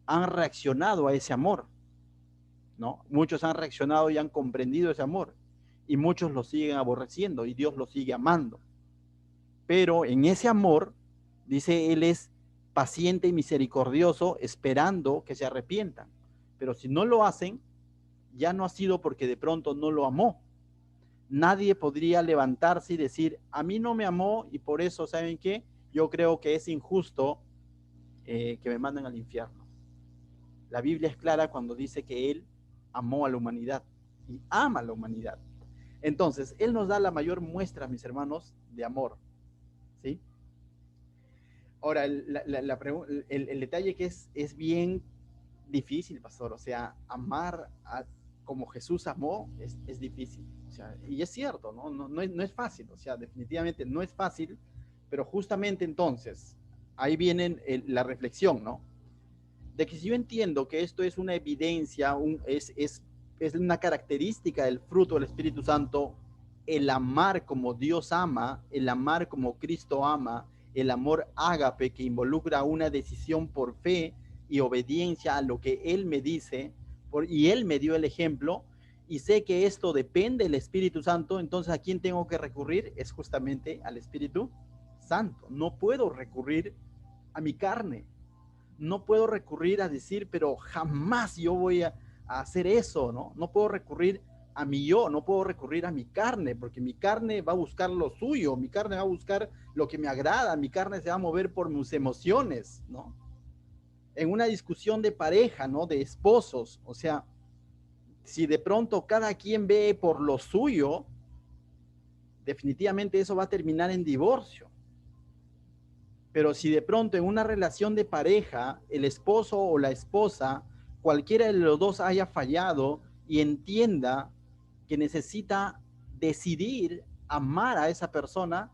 han reaccionado a ese amor, ¿no? Muchos han reaccionado y han comprendido ese amor, y muchos lo siguen aborreciendo y Dios lo sigue amando. Pero en ese amor, dice, Él es paciente y misericordioso, esperando que se arrepientan. Pero si no lo hacen, ya no ha sido porque de pronto no lo amó. Nadie podría levantarse y decir, a mí no me amó y por eso, ¿saben qué? Yo creo que es injusto que me manden al infierno. La Biblia es clara cuando dice que Él amó a la humanidad y ama a la humanidad. Entonces, Él nos da la mayor muestra, mis hermanos, de amor, ¿sí? Ahora, el detalle que es bien difícil, pastor, o sea, amar como Jesús amó es difícil, o sea, y es cierto, no es fácil, o sea, definitivamente no es fácil, pero justamente entonces, ahí viene la reflexión, ¿no? De que si yo entiendo que esto es una evidencia, es una característica del fruto del Espíritu Santo, el amar como Dios ama, el amar como Cristo ama, el amor ágape que involucra una decisión por fe y obediencia a lo que Él me dice, y Él me dio el ejemplo, y sé que esto depende del Espíritu Santo, entonces ¿a quién tengo que recurrir? Es justamente al Espíritu Santo. No puedo recurrir a mi carne, no puedo recurrir a decir, pero jamás yo voy a hacer eso, ¿no? No puedo recurrir a mi yo, no puedo recurrir a mi carne, porque mi carne va a buscar lo suyo, mi carne va a buscar lo que me agrada, mi carne se va a mover por mis emociones, ¿no? En una discusión de pareja, ¿no? De esposos, o sea, si de pronto cada quien ve por lo suyo, definitivamente eso va a terminar en divorcio. Pero si de pronto en una relación de pareja, el esposo o la esposa, cualquiera de los dos haya fallado y entienda que necesita decidir amar a esa persona,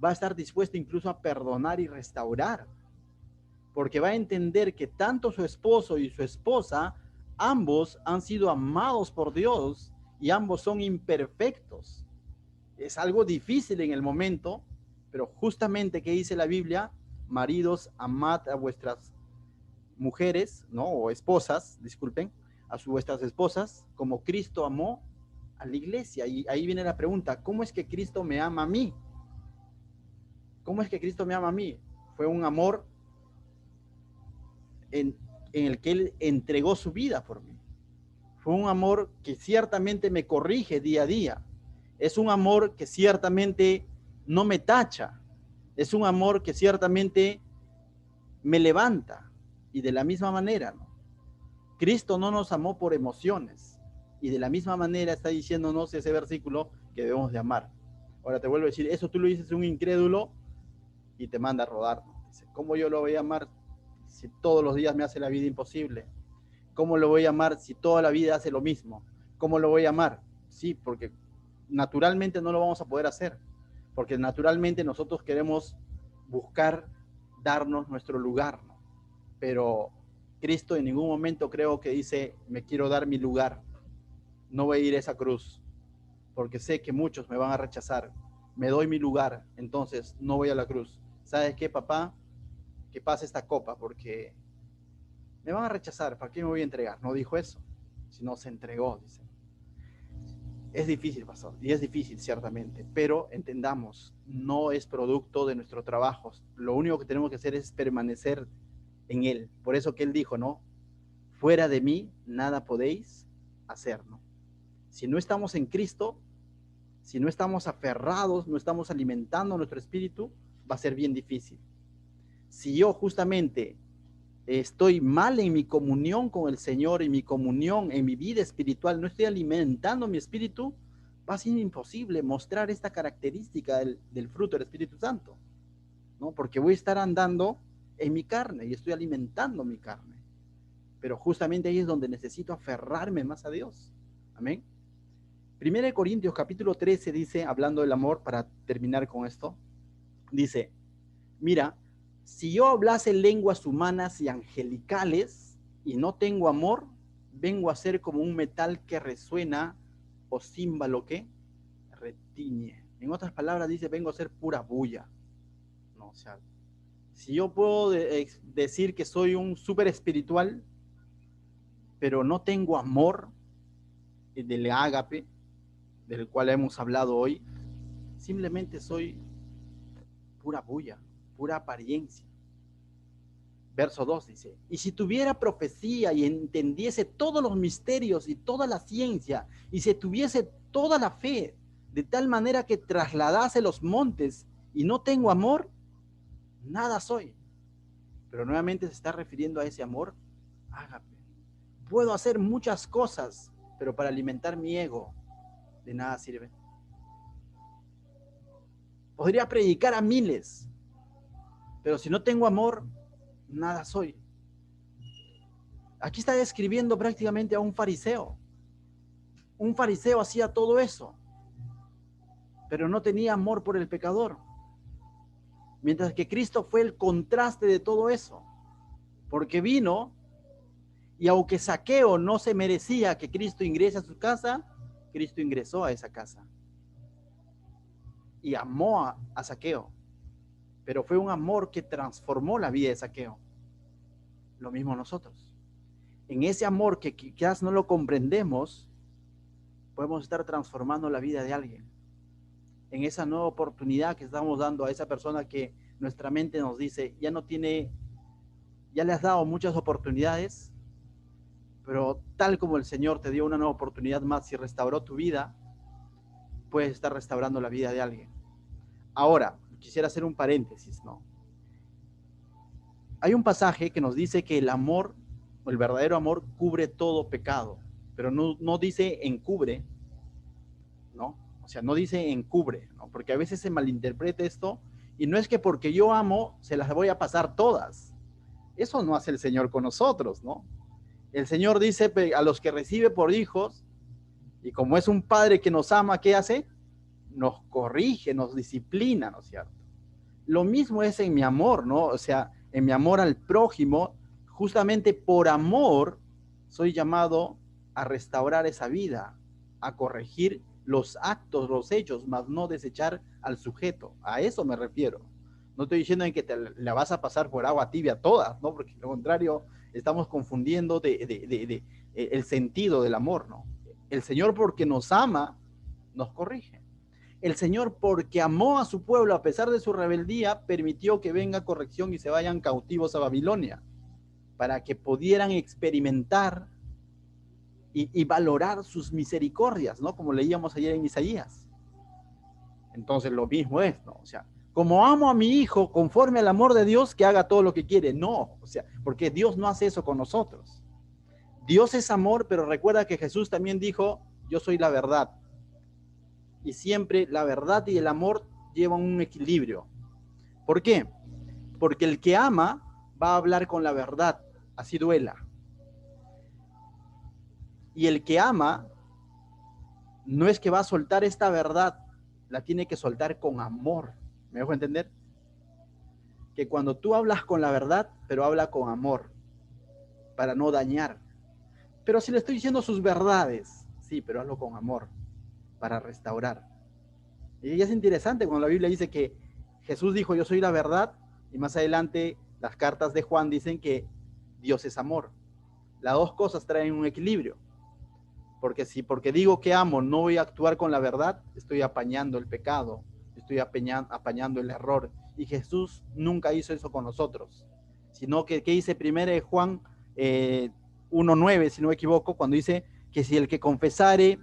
va a estar dispuesto incluso a perdonar y restaurar, porque va a entender que tanto su esposo y su esposa, ambos han sido amados por Dios y ambos son imperfectos. Es algo difícil en el momento, pero justamente que dice la Biblia: maridos, amad a vuestras mujeres, ¿no? O esposas, disculpen, a vuestras esposas, como Cristo amó a la iglesia. Y ahí viene la pregunta: ¿cómo es que Cristo me ama a mí? ¿Cómo es que Cristo me ama a mí? Fue un amor en el que Él entregó su vida por mí. Fue un amor que ciertamente me corrige día a día. Es un amor que ciertamente no me tacha. Es un amor que ciertamente me levanta. Y de la misma manera, ¿no? Cristo no nos amó por emociones. Y de la misma manera está diciéndonos ese versículo que debemos de amar. Ahora te vuelvo a decir, eso tú lo dices a un incrédulo y te manda a rodar, ¿no? Dice, ¿cómo yo lo voy a amar si todos los días me hace la vida imposible? ¿Cómo lo voy a amar si toda la vida hace lo mismo? ¿Cómo lo voy a amar? Sí, porque naturalmente no lo vamos a poder hacer, porque naturalmente nosotros queremos buscar darnos nuestro lugar, ¿no? Pero Cristo en ningún momento creo que dice, me quiero dar mi lugar, no voy a ir a esa cruz, porque sé que muchos me van a rechazar, me doy mi lugar, entonces no voy a la cruz. ¿Sabes qué, papá? Que pase esta copa, porque me van a rechazar, ¿para qué me voy a entregar? No dijo eso, sino se entregó, dice. Es difícil, pastor, y es difícil ciertamente, pero entendamos, no es producto de nuestro trabajo. Lo único que tenemos que hacer es permanecer en Él. Por eso que Él dijo, ¿no? Fuera de mí nada podéis hacer, ¿no? Si no estamos en Cristo, si no estamos aferrados, no estamos alimentando nuestro espíritu, va a ser bien difícil. Si yo justamente estoy mal en mi comunión con el Señor, en mi comunión, en mi vida espiritual, no estoy alimentando mi espíritu, va a ser imposible mostrar esta característica del fruto del Espíritu Santo, ¿no? Porque voy a estar andando en mi carne y estoy alimentando mi carne. Pero justamente ahí es donde necesito aferrarme más a Dios. Amén. 1 Corintios capítulo 13 dice, hablando del amor, para terminar con esto, dice, mira, si yo hablase lenguas humanas y angelicales y no tengo amor, vengo a ser como un metal que resuena o címbalo que retiñe. En otras palabras dice, vengo a ser pura bulla. No, o sea, si yo puedo decir que soy un súper espiritual, pero no tengo amor del ágape, del cual hemos hablado hoy, simplemente soy pura bulla, pura apariencia. Verso 2 dice, y si tuviera profecía y entendiese todos los misterios y toda la ciencia, y si tuviese toda la fe, de tal manera que trasladase los montes, y no tengo amor, nada soy. Pero nuevamente se está refiriendo a ese amor ágape. Puedo hacer muchas cosas, pero para alimentar mi ego, de nada sirve. Podría predicar a miles, pero si no tengo amor, nada soy. Aquí está describiendo prácticamente a un fariseo. Un fariseo hacía todo eso, pero no tenía amor por el pecador. Mientras que Cristo fue el contraste de todo eso, porque vino y aunque Zaqueo no se merecía que Cristo ingrese a su casa, Cristo ingresó a esa casa y amó a Zaqueo, pero fue un amor que transformó la vida de Zaqueo. Lo mismo nosotros. En ese amor que quizás no lo comprendemos, podemos estar transformando la vida de alguien. En esa nueva oportunidad que estamos dando a esa persona que nuestra mente nos dice, ya no tiene, ya le has dado muchas oportunidades, pero tal como el Señor te dio una nueva oportunidad más y restauró tu vida, puedes estar restaurando la vida de alguien. Ahora, quisiera hacer un paréntesis, ¿no? Hay un pasaje que nos dice que el amor, o el verdadero amor, cubre todo pecado, pero no dice encubre, ¿no? O sea, no dice encubre, ¿no? Porque a veces se malinterpreta esto, y no es que porque yo amo, se las voy a pasar todas. Eso no hace el Señor con nosotros, ¿no? El Señor dice a los que recibe por hijos, Y como es un padre que nos ama, ¿qué hace? Nos corrige, nos disciplina, ¿no es cierto? Lo mismo es en mi amor, ¿no? O sea, en mi amor al prójimo, justamente por amor soy llamado a restaurar esa vida, a corregir los actos, los hechos, más no desechar al sujeto. A eso me refiero. No estoy diciendo en que te la vas a pasar por agua tibia todas, ¿no? Porque lo contrario, estamos confundiendo el sentido del amor, ¿no? El Señor, porque nos ama, nos corrige. El Señor, porque amó a su pueblo a pesar de su rebeldía, permitió que venga corrección y se vayan cautivos a Babilonia, para que pudieran experimentar y valorar sus misericordias, ¿no? Como leíamos ayer en Isaías. Entonces lo mismo es, ¿no? O sea, como amo a mi hijo conforme al amor de Dios, que haga todo lo que quiere. No, o sea, porque Dios no hace eso con nosotros. Dios es amor, pero recuerda que Jesús también dijo, yo soy la verdad. Y siempre la verdad y el amor llevan un equilibrio. ¿Por qué? Porque el que ama va a hablar con la verdad, así duela. Y el que ama no es que va a soltar esta verdad, la tiene que soltar con amor. ¿Me dejo entender? Que cuando tú hablas con la verdad, pero habla con amor, para no dañar. Pero si le estoy diciendo sus verdades, sí, pero hazlo con amor, para restaurar. Y es interesante cuando la Biblia dice que Jesús dijo, yo soy la verdad, y más adelante las cartas de Juan dicen que Dios es amor. Las dos cosas traen un equilibrio. Porque si porque digo que amo no voy a actuar con la verdad, estoy apañando el pecado, estoy apañando el error. Y Jesús nunca hizo eso con nosotros, sino que dice primero Juan 1:9, si no me equivoco, cuando dice que si el que confesare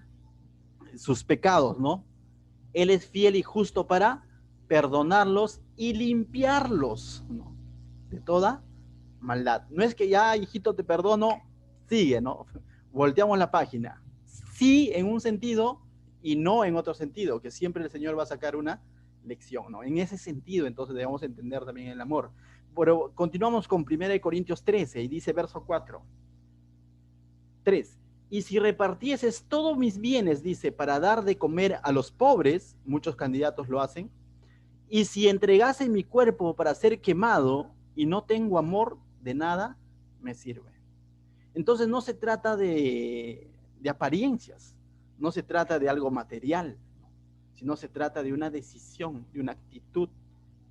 sus pecados, ¿no? Él es fiel y justo para perdonarlos y limpiarlos, ¿no? De toda maldad. No es que ya, hijito, te perdono, sigue, ¿no? Volteamos la página. Sí en un sentido y no en otro sentido, que siempre el Señor va a sacar una lección, ¿no? En ese sentido, entonces debemos entender también el amor. Pero continuamos con 1 Corintios 13 y dice verso 4. 3. Y si repartieses todos mis bienes, dice, para dar de comer a los pobres, muchos candidatos lo hacen, y si entregase mi cuerpo para ser quemado y no tengo amor, de nada me sirve. Entonces no se trata de apariencias, no se trata de algo material, sino se trata de una decisión, de una actitud,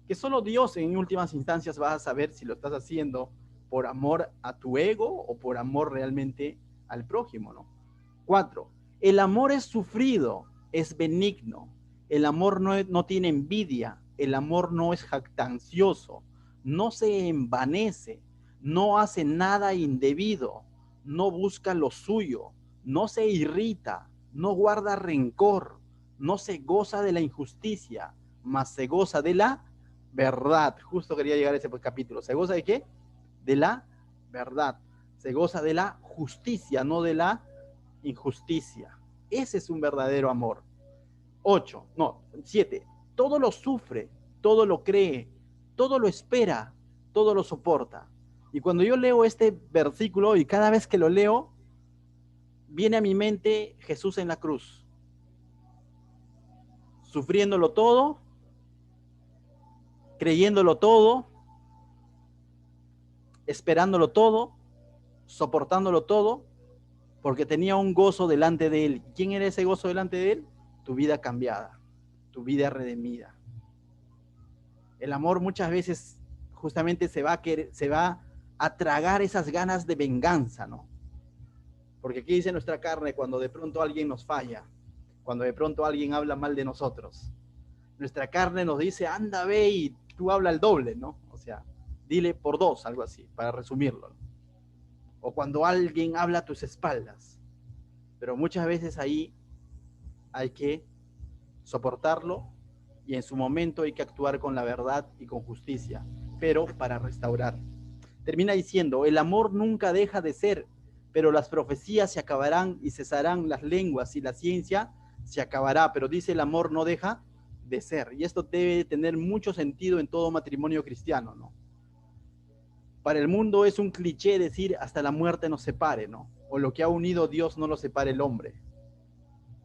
que solo Dios en últimas instancias va a saber si lo estás haciendo por amor a tu ego o por amor realmente al prójimo, ¿no? 4. El amor es sufrido, es benigno. El amor no tiene envidia, el amor no es jactancioso, no se envanece, no hace nada indebido, no busca lo suyo, no se irrita, no guarda rencor, no se goza de la injusticia, mas se goza de la verdad. Justo quería llegar a ese capítulo. ¿Se goza de qué? De la verdad. Se goza de la justicia, no de la injusticia. Ese es un verdadero amor. 7. Todo lo sufre, todo lo cree, todo lo espera, todo lo soporta. Y cuando yo leo este versículo y cada vez que lo leo, viene a mi mente Jesús en la cruz, sufriéndolo todo, creyéndolo todo, esperándolo todo, soportándolo todo, porque tenía un gozo delante de él. ¿Quién era ese gozo delante de él? Tu vida cambiada, tu vida redimida. El amor muchas veces justamente se va a tragar esas ganas de venganza, ¿no? Porque ¿qué dice nuestra carne cuando de pronto alguien nos falla? Cuando de pronto alguien habla mal de nosotros. Nuestra carne nos dice, anda, ve y tú habla el doble, ¿no? O sea, dile por dos, algo así, para resumirlo, ¿no? O cuando alguien habla a tus espaldas. Pero muchas veces ahí hay que soportarlo y en su momento hay que actuar con la verdad y con justicia, pero para restaurar. Termina diciendo, el amor nunca deja de ser, pero las profecías se acabarán y cesarán las lenguas y la ciencia se acabará, pero dice el amor no deja de ser. Y esto debe tener mucho sentido en todo matrimonio cristiano, ¿no? Para el mundo es un cliché decir hasta la muerte nos separe, ¿no? O lo que ha unido Dios no lo separe el hombre.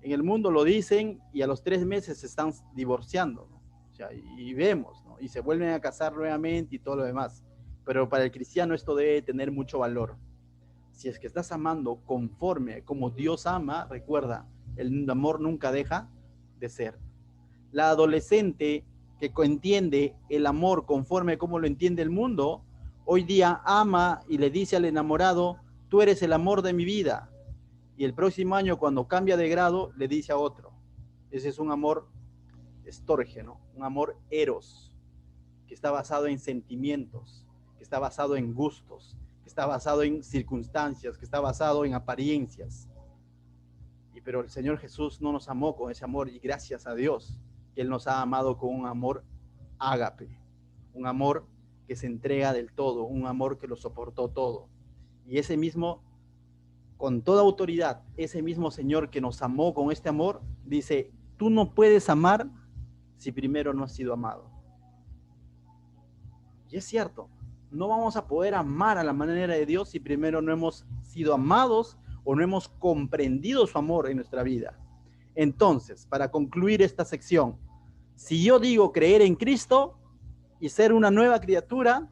En el mundo lo dicen y a los 3 meses se están divorciando, ¿no? O sea, y vemos, ¿no? Y se vuelven a casar nuevamente y todo lo demás. Pero para el cristiano esto debe tener mucho valor. Si es que estás amando conforme como Dios ama, recuerda, el amor nunca deja de ser. La adolescente que entiende el amor conforme como lo entiende el mundo, hoy día ama y le dice al enamorado, tú eres el amor de mi vida. Y el próximo año, cuando cambia de grado, le dice a otro. Ese es un amor estorge, ¿no? Un amor eros, que está basado en sentimientos, que está basado en gustos, que está basado en circunstancias, que está basado en apariencias. Pero el Señor Jesús no nos amó con ese amor, y gracias a Dios que Él nos ha amado con un amor ágape, un amor que se entrega del todo, un amor que lo soportó todo. Y ese mismo, con toda autoridad, ese mismo Señor que nos amó con este amor, dice, tú no puedes amar si primero no has sido amado. Y es cierto, no vamos a poder amar a la manera de Dios si primero no hemos sido amados o no hemos comprendido su amor en nuestra vida. Entonces, para concluir esta sección, si yo digo creer en Cristo y ser una nueva criatura,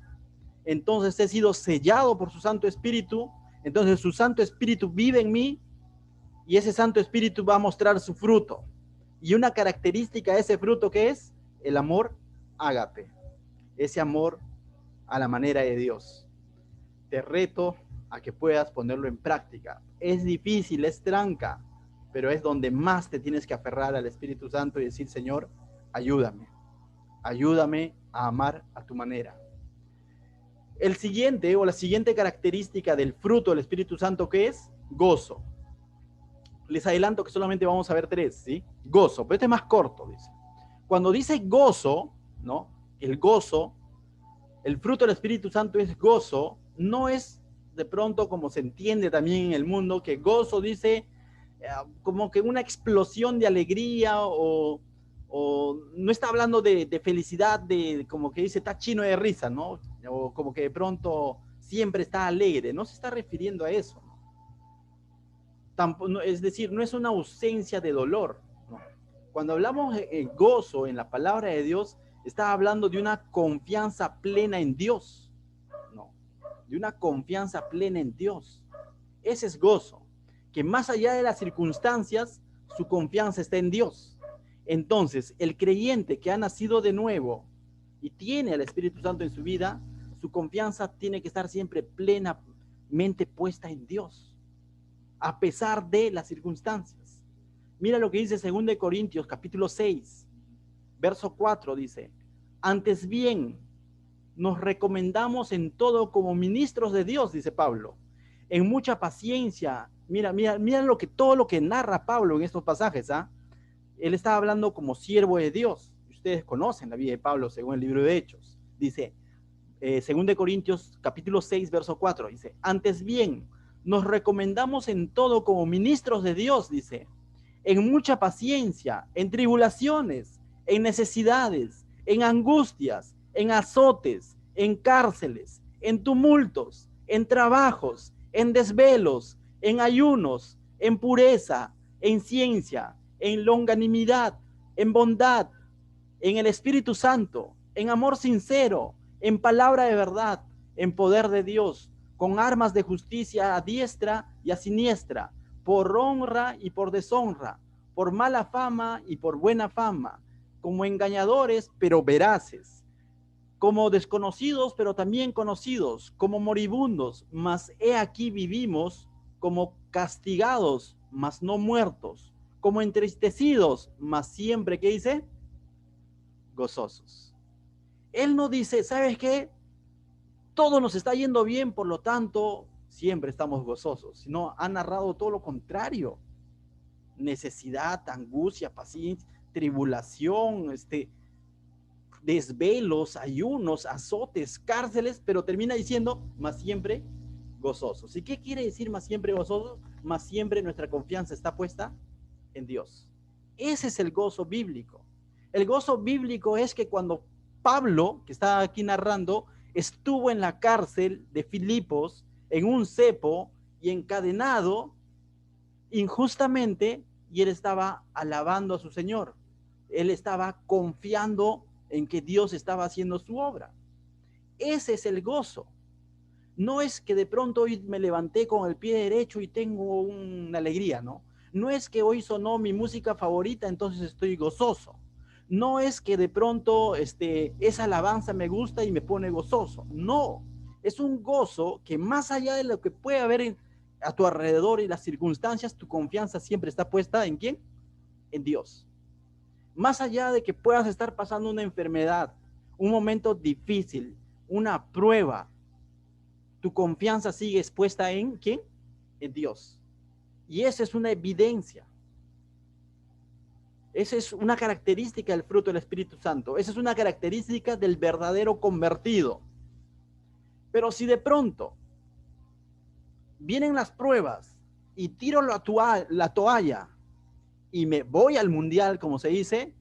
entonces he sido sellado por su Santo Espíritu, entonces su Santo Espíritu vive en mí y ese Santo Espíritu va a mostrar su fruto. Y una característica de ese fruto, ¿qué es? El amor ágape, ese amor a la manera de Dios. Te reto a que puedas ponerlo en práctica. Es difícil, es tranca, pero es donde más te tienes que aferrar al Espíritu Santo y decir, Señor, ayúdame a amar a tu manera. El siguiente o la siguiente característica del fruto del Espíritu Santo, ¿qué es? Gozo. Les adelanto que solamente vamos a ver 3, ¿sí? Gozo, pero este es más corto, dice. Cuando dice gozo, ¿no? El gozo, el fruto del Espíritu Santo es gozo, no es de pronto como se entiende también en el mundo, que gozo dice como que una explosión de alegría o no está hablando de felicidad, de como que dice está chino de risa, ¿no? O como que de pronto siempre está alegre, no se está refiriendo a eso, ¿no? Tampoco, es decir, no es una ausencia de dolor, ¿no? Cuando hablamos de gozo en la palabra de Dios, está hablando de una confianza plena en Dios, ¿no? De una confianza plena en Dios. Ese es gozo, que más allá de las circunstancias, su confianza está en Dios. Entonces, el creyente que ha nacido de nuevo y tiene al Espíritu Santo en su vida, su confianza tiene que estar siempre plenamente puesta en Dios, a pesar de las circunstancias. Mira lo que dice 2 Corintios capítulo 6, verso 4, dice, antes bien, nos recomendamos en todo como ministros de Dios, dice Pablo, en mucha paciencia. Mira todo lo que narra Pablo en estos pasajes, ¿ah? Él está hablando como siervo de Dios. Ustedes conocen la vida de Pablo según el libro de Hechos. Dice, 2 Corintios capítulo 6, verso 4, dice, antes bien, nos recomendamos en todo como ministros de Dios, dice, en mucha paciencia, en tribulaciones, en necesidades, en angustias, en azotes, en cárceles, en tumultos, en trabajos, en desvelos, en ayunos, en pureza, en ciencia, en longanimidad, en bondad, en el Espíritu Santo, en amor sincero, en palabra de verdad, en poder de Dios, con armas de justicia a diestra y a siniestra, por honra y por deshonra, por mala fama y por buena fama, como engañadores pero veraces, como desconocidos pero también conocidos, como moribundos, mas he aquí vivimos, como castigados, mas no muertos, como entristecidos, mas siempre, ¿qué dice? Gozosos. Él no dice, ¿sabes qué? Todo nos está yendo bien, por lo tanto, siempre estamos gozosos, sino ha narrado todo lo contrario. Necesidad, angustia, paciencia, tribulación, desvelos, ayunos, azotes, cárceles, pero termina diciendo, más siempre gozosos. ¿Y qué quiere decir más siempre gozosos? Más siempre nuestra confianza está puesta en Dios. Ese es el gozo bíblico. El gozo bíblico es que cuando Pablo, que está aquí narrando, estuvo en la cárcel de Filipos, en un cepo y encadenado injustamente, y él estaba alabando a su Señor. Él estaba confiando en que Dios estaba haciendo su obra. Ese es el gozo. No es que de pronto hoy me levanté con el pie derecho y tengo una alegría, ¿no? No es que hoy sonó mi música favorita, entonces estoy gozoso. No es que de pronto esa alabanza me gusta y me pone gozoso. No, es un gozo que más allá de lo que puede haber a tu alrededor y las circunstancias, tu confianza siempre está puesta ¿en quién? En Dios. Más allá de que puedas estar pasando una enfermedad, un momento difícil, una prueba, tu confianza sigue expuesta en ¿quién? En Dios. Y esa es una evidencia. Esa es una característica del fruto del Espíritu Santo. Esa es una característica del verdadero convertido. Pero si de pronto vienen las pruebas y tiro la toalla y me voy al mundial, como se dice,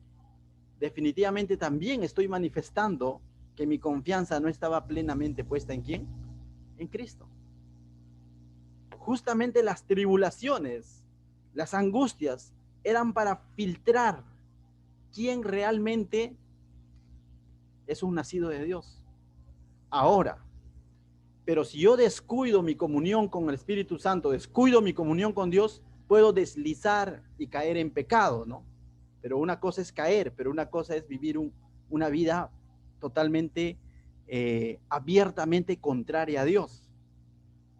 definitivamente también estoy manifestando que mi confianza no estaba plenamente puesta en ¿quién? En Cristo. Justamente las tribulaciones, las angustias, eran para filtrar quién realmente es un nacido de Dios. Ahora, pero si yo descuido mi comunión con el Espíritu Santo, descuido mi comunión con Dios, puedo deslizar y caer en pecado, ¿no? Pero una cosa es caer, pero una cosa es vivir una vida totalmente, abiertamente contraria a Dios.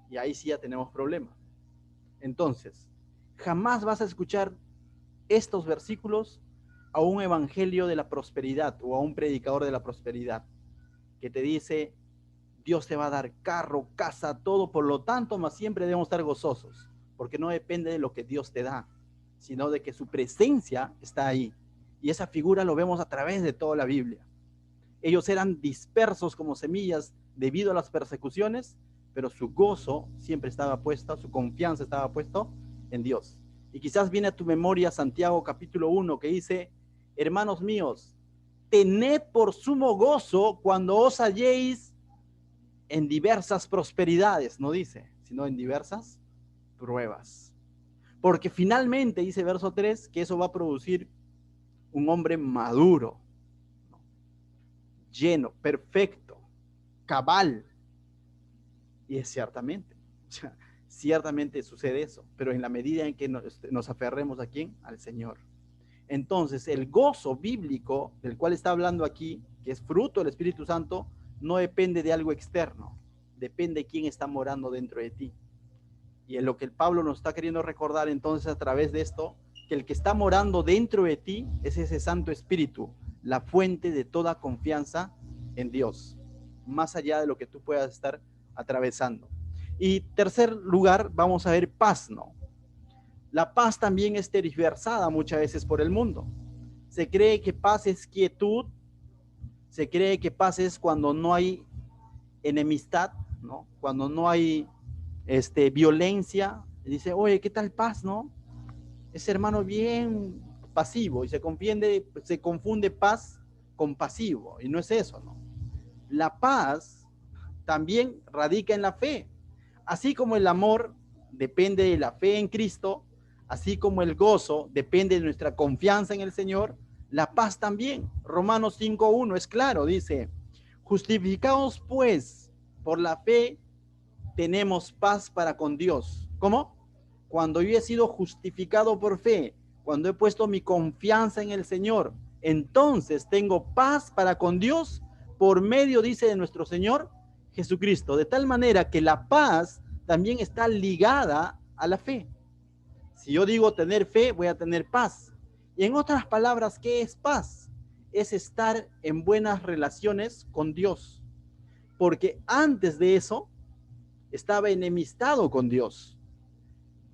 Y ahí sí ya tenemos problemas. Entonces, jamás vas a escuchar estos versículos a un evangelio de la prosperidad o a un predicador de la prosperidad que te dice, Dios te va a dar carro, casa, todo, por lo tanto, más siempre debemos estar gozosos, porque no depende de lo que Dios te da, sino de que su presencia está ahí. Y esa figura lo vemos a través de toda la Biblia. Ellos eran dispersos como semillas debido a las persecuciones, pero su gozo siempre estaba puesto, su confianza estaba puesto en Dios. Y quizás viene a tu memoria Santiago capítulo 1 que dice, hermanos míos, tened por sumo gozo cuando os halléis en diversas prosperidades, no dice, sino en diversas pruebas. Porque finalmente, dice verso 3, que eso va a producir un hombre maduro, lleno, perfecto, cabal. Y es ciertamente, ciertamente sucede eso, pero en la medida en que nos aferremos a quién, al Señor. Entonces, el gozo bíblico del cual está hablando aquí, que es fruto del Espíritu Santo, no depende de algo externo, depende de quién está morando dentro de ti. Y en lo que el Pablo nos está queriendo recordar entonces a través de esto, que el que está morando dentro de ti es ese Santo Espíritu, la fuente de toda confianza en Dios, más allá de lo que tú puedas estar atravesando. Y tercer lugar, vamos a ver paz, ¿no? La paz también es tergiversada muchas veces por el mundo. Se cree que paz es quietud, se cree que paz es cuando no hay enemistad, ¿no? Cuando no hay violencia. Dice, oye, ¿qué tal paz, no? Ese hermano bien pasivo y se confunde paz con pasivo y no es eso, ¿no? La paz también radica en la fe. Así como el amor depende de la fe en Cristo, así como el gozo depende de nuestra confianza en el Señor, la paz también. Romanos 5:1 es claro, dice, justificados pues por la fe, tenemos paz para con Dios. ¿Cómo? Cuando yo he sido justificado por fe, cuando he puesto mi confianza en el Señor, entonces tengo paz para con Dios por medio, dice, de nuestro Señor Jesucristo. De tal manera que la paz también está ligada a la fe. Si yo digo tener fe, voy a tener paz. Y en otras palabras, ¿qué es paz? Es estar en buenas relaciones con Dios. Porque antes de eso, estaba enemistado con Dios.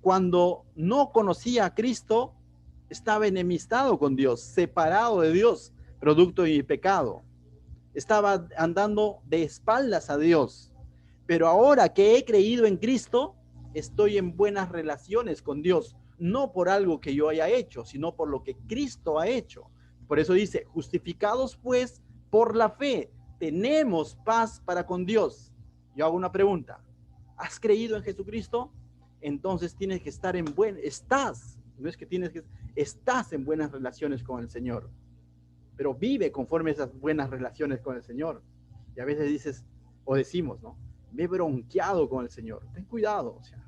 Cuando no conocía a Cristo, estaba enemistado con Dios, separado de Dios, producto de mi pecado. Estaba andando de espaldas a Dios. Pero ahora que he creído en Cristo, estoy en buenas relaciones con Dios, no por algo que yo haya hecho, sino por lo que Cristo ha hecho. Por eso dice, justificados pues por la fe, tenemos paz para con Dios. Yo hago una pregunta. ¿Has creído en Jesucristo? Entonces tienes que estar estás No es que tienes que, estás en buenas relaciones con el Señor, pero vive conforme a esas buenas relaciones con el Señor. Y a veces dices, o decimos, ¿no? Me he bronqueado con el Señor. Ten cuidado, o sea,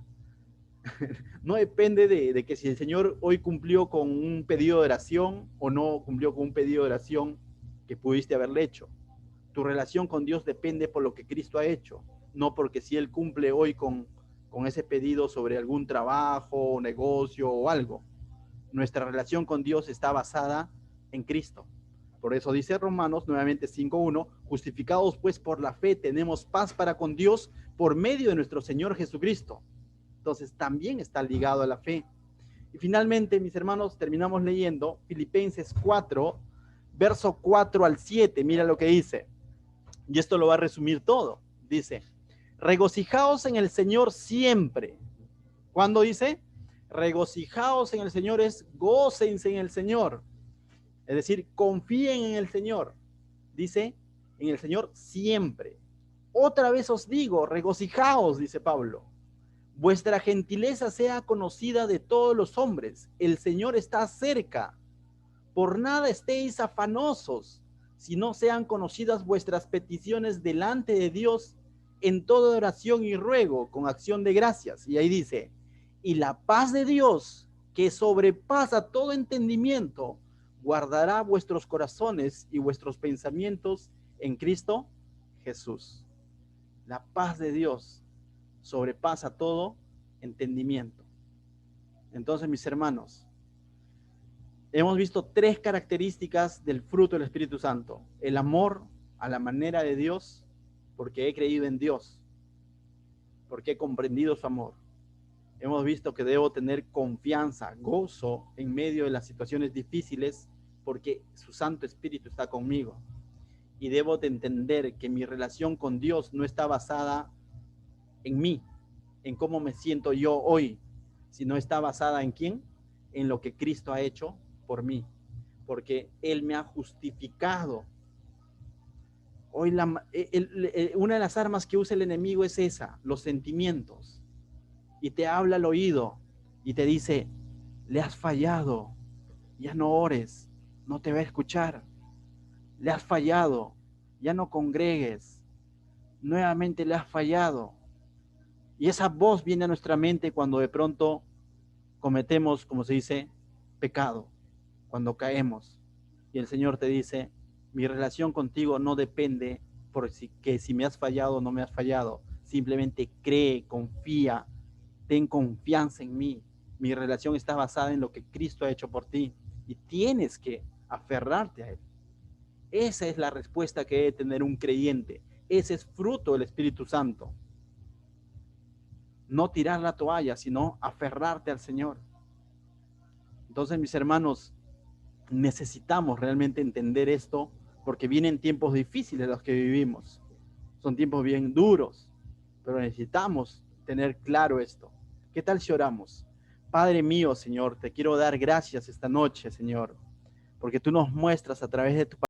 no depende de que si el Señor hoy cumplió con un pedido de oración o no cumplió con un pedido de oración que pudiste haberle hecho. Tu relación con Dios depende por lo que Cristo ha hecho, no porque si Él cumple hoy con ese pedido sobre algún trabajo, negocio o algo. Nuestra relación con Dios está basada en Cristo. Por eso dice Romanos nuevamente 5:1, justificados pues por la fe tenemos paz para con Dios por medio de nuestro Señor Jesucristo. Entonces también está ligado a la fe. Y finalmente, mis hermanos, terminamos leyendo Filipenses 4, verso 4 al 7. Mira lo que dice. Y esto lo va a resumir todo. Dice, regocijaos en el Señor siempre. ¿Cuándo dice? Regocijaos en el Señor es gócense en el Señor. Es decir, confíen en el Señor. Dice, en el Señor siempre. Otra vez os digo, regocijaos, dice Pablo. Vuestra gentileza sea conocida de todos los hombres. El Señor está cerca. Por nada estéis afanosos, sino sean conocidas vuestras peticiones delante de Dios en toda oración y ruego, con acción de gracias. Y ahí dice, y la paz de Dios, que sobrepasa todo entendimiento, guardará vuestros corazones y vuestros pensamientos en Cristo Jesús. La paz de Dios sobrepasa todo entendimiento. Entonces, mis hermanos, hemos visto 3 características del fruto del Espíritu Santo. El amor a la manera de Dios, porque he creído en Dios, porque he comprendido su amor. Hemos visto que debo tener confianza, gozo en medio de las situaciones difíciles, porque su Santo Espíritu está conmigo. Y debo de entender que mi relación con Dios no está basada en mí, en cómo me siento yo hoy, sino está basada en quién, en lo que Cristo ha hecho por mí, porque Él me ha justificado. Hoy una de las armas que usa el enemigo es esa, los sentimientos, y te habla al oído y te dice, le has fallado, ya no ores, no te va a escuchar, le has fallado, ya no congregues, nuevamente le has fallado. Y esa voz viene a nuestra mente cuando de pronto cometemos, como se dice, pecado, cuando caemos. Y el Señor te dice, mi relación contigo no depende por si me has fallado o no me has fallado. Simplemente cree, confía, ten confianza en mí. Mi relación está basada en lo que Cristo ha hecho por ti y tienes que aferrarte a Él. Esa es la respuesta que debe tener un creyente. Ese es fruto del Espíritu Santo. No tirar la toalla, sino aferrarte al Señor. Entonces, mis hermanos, necesitamos realmente entender esto porque vienen tiempos difíciles los que vivimos. Son tiempos bien duros, pero necesitamos tener claro esto. ¿Qué tal si oramos? Padre mío, Señor, te quiero dar gracias esta noche, Señor, porque tú nos muestras a través de tu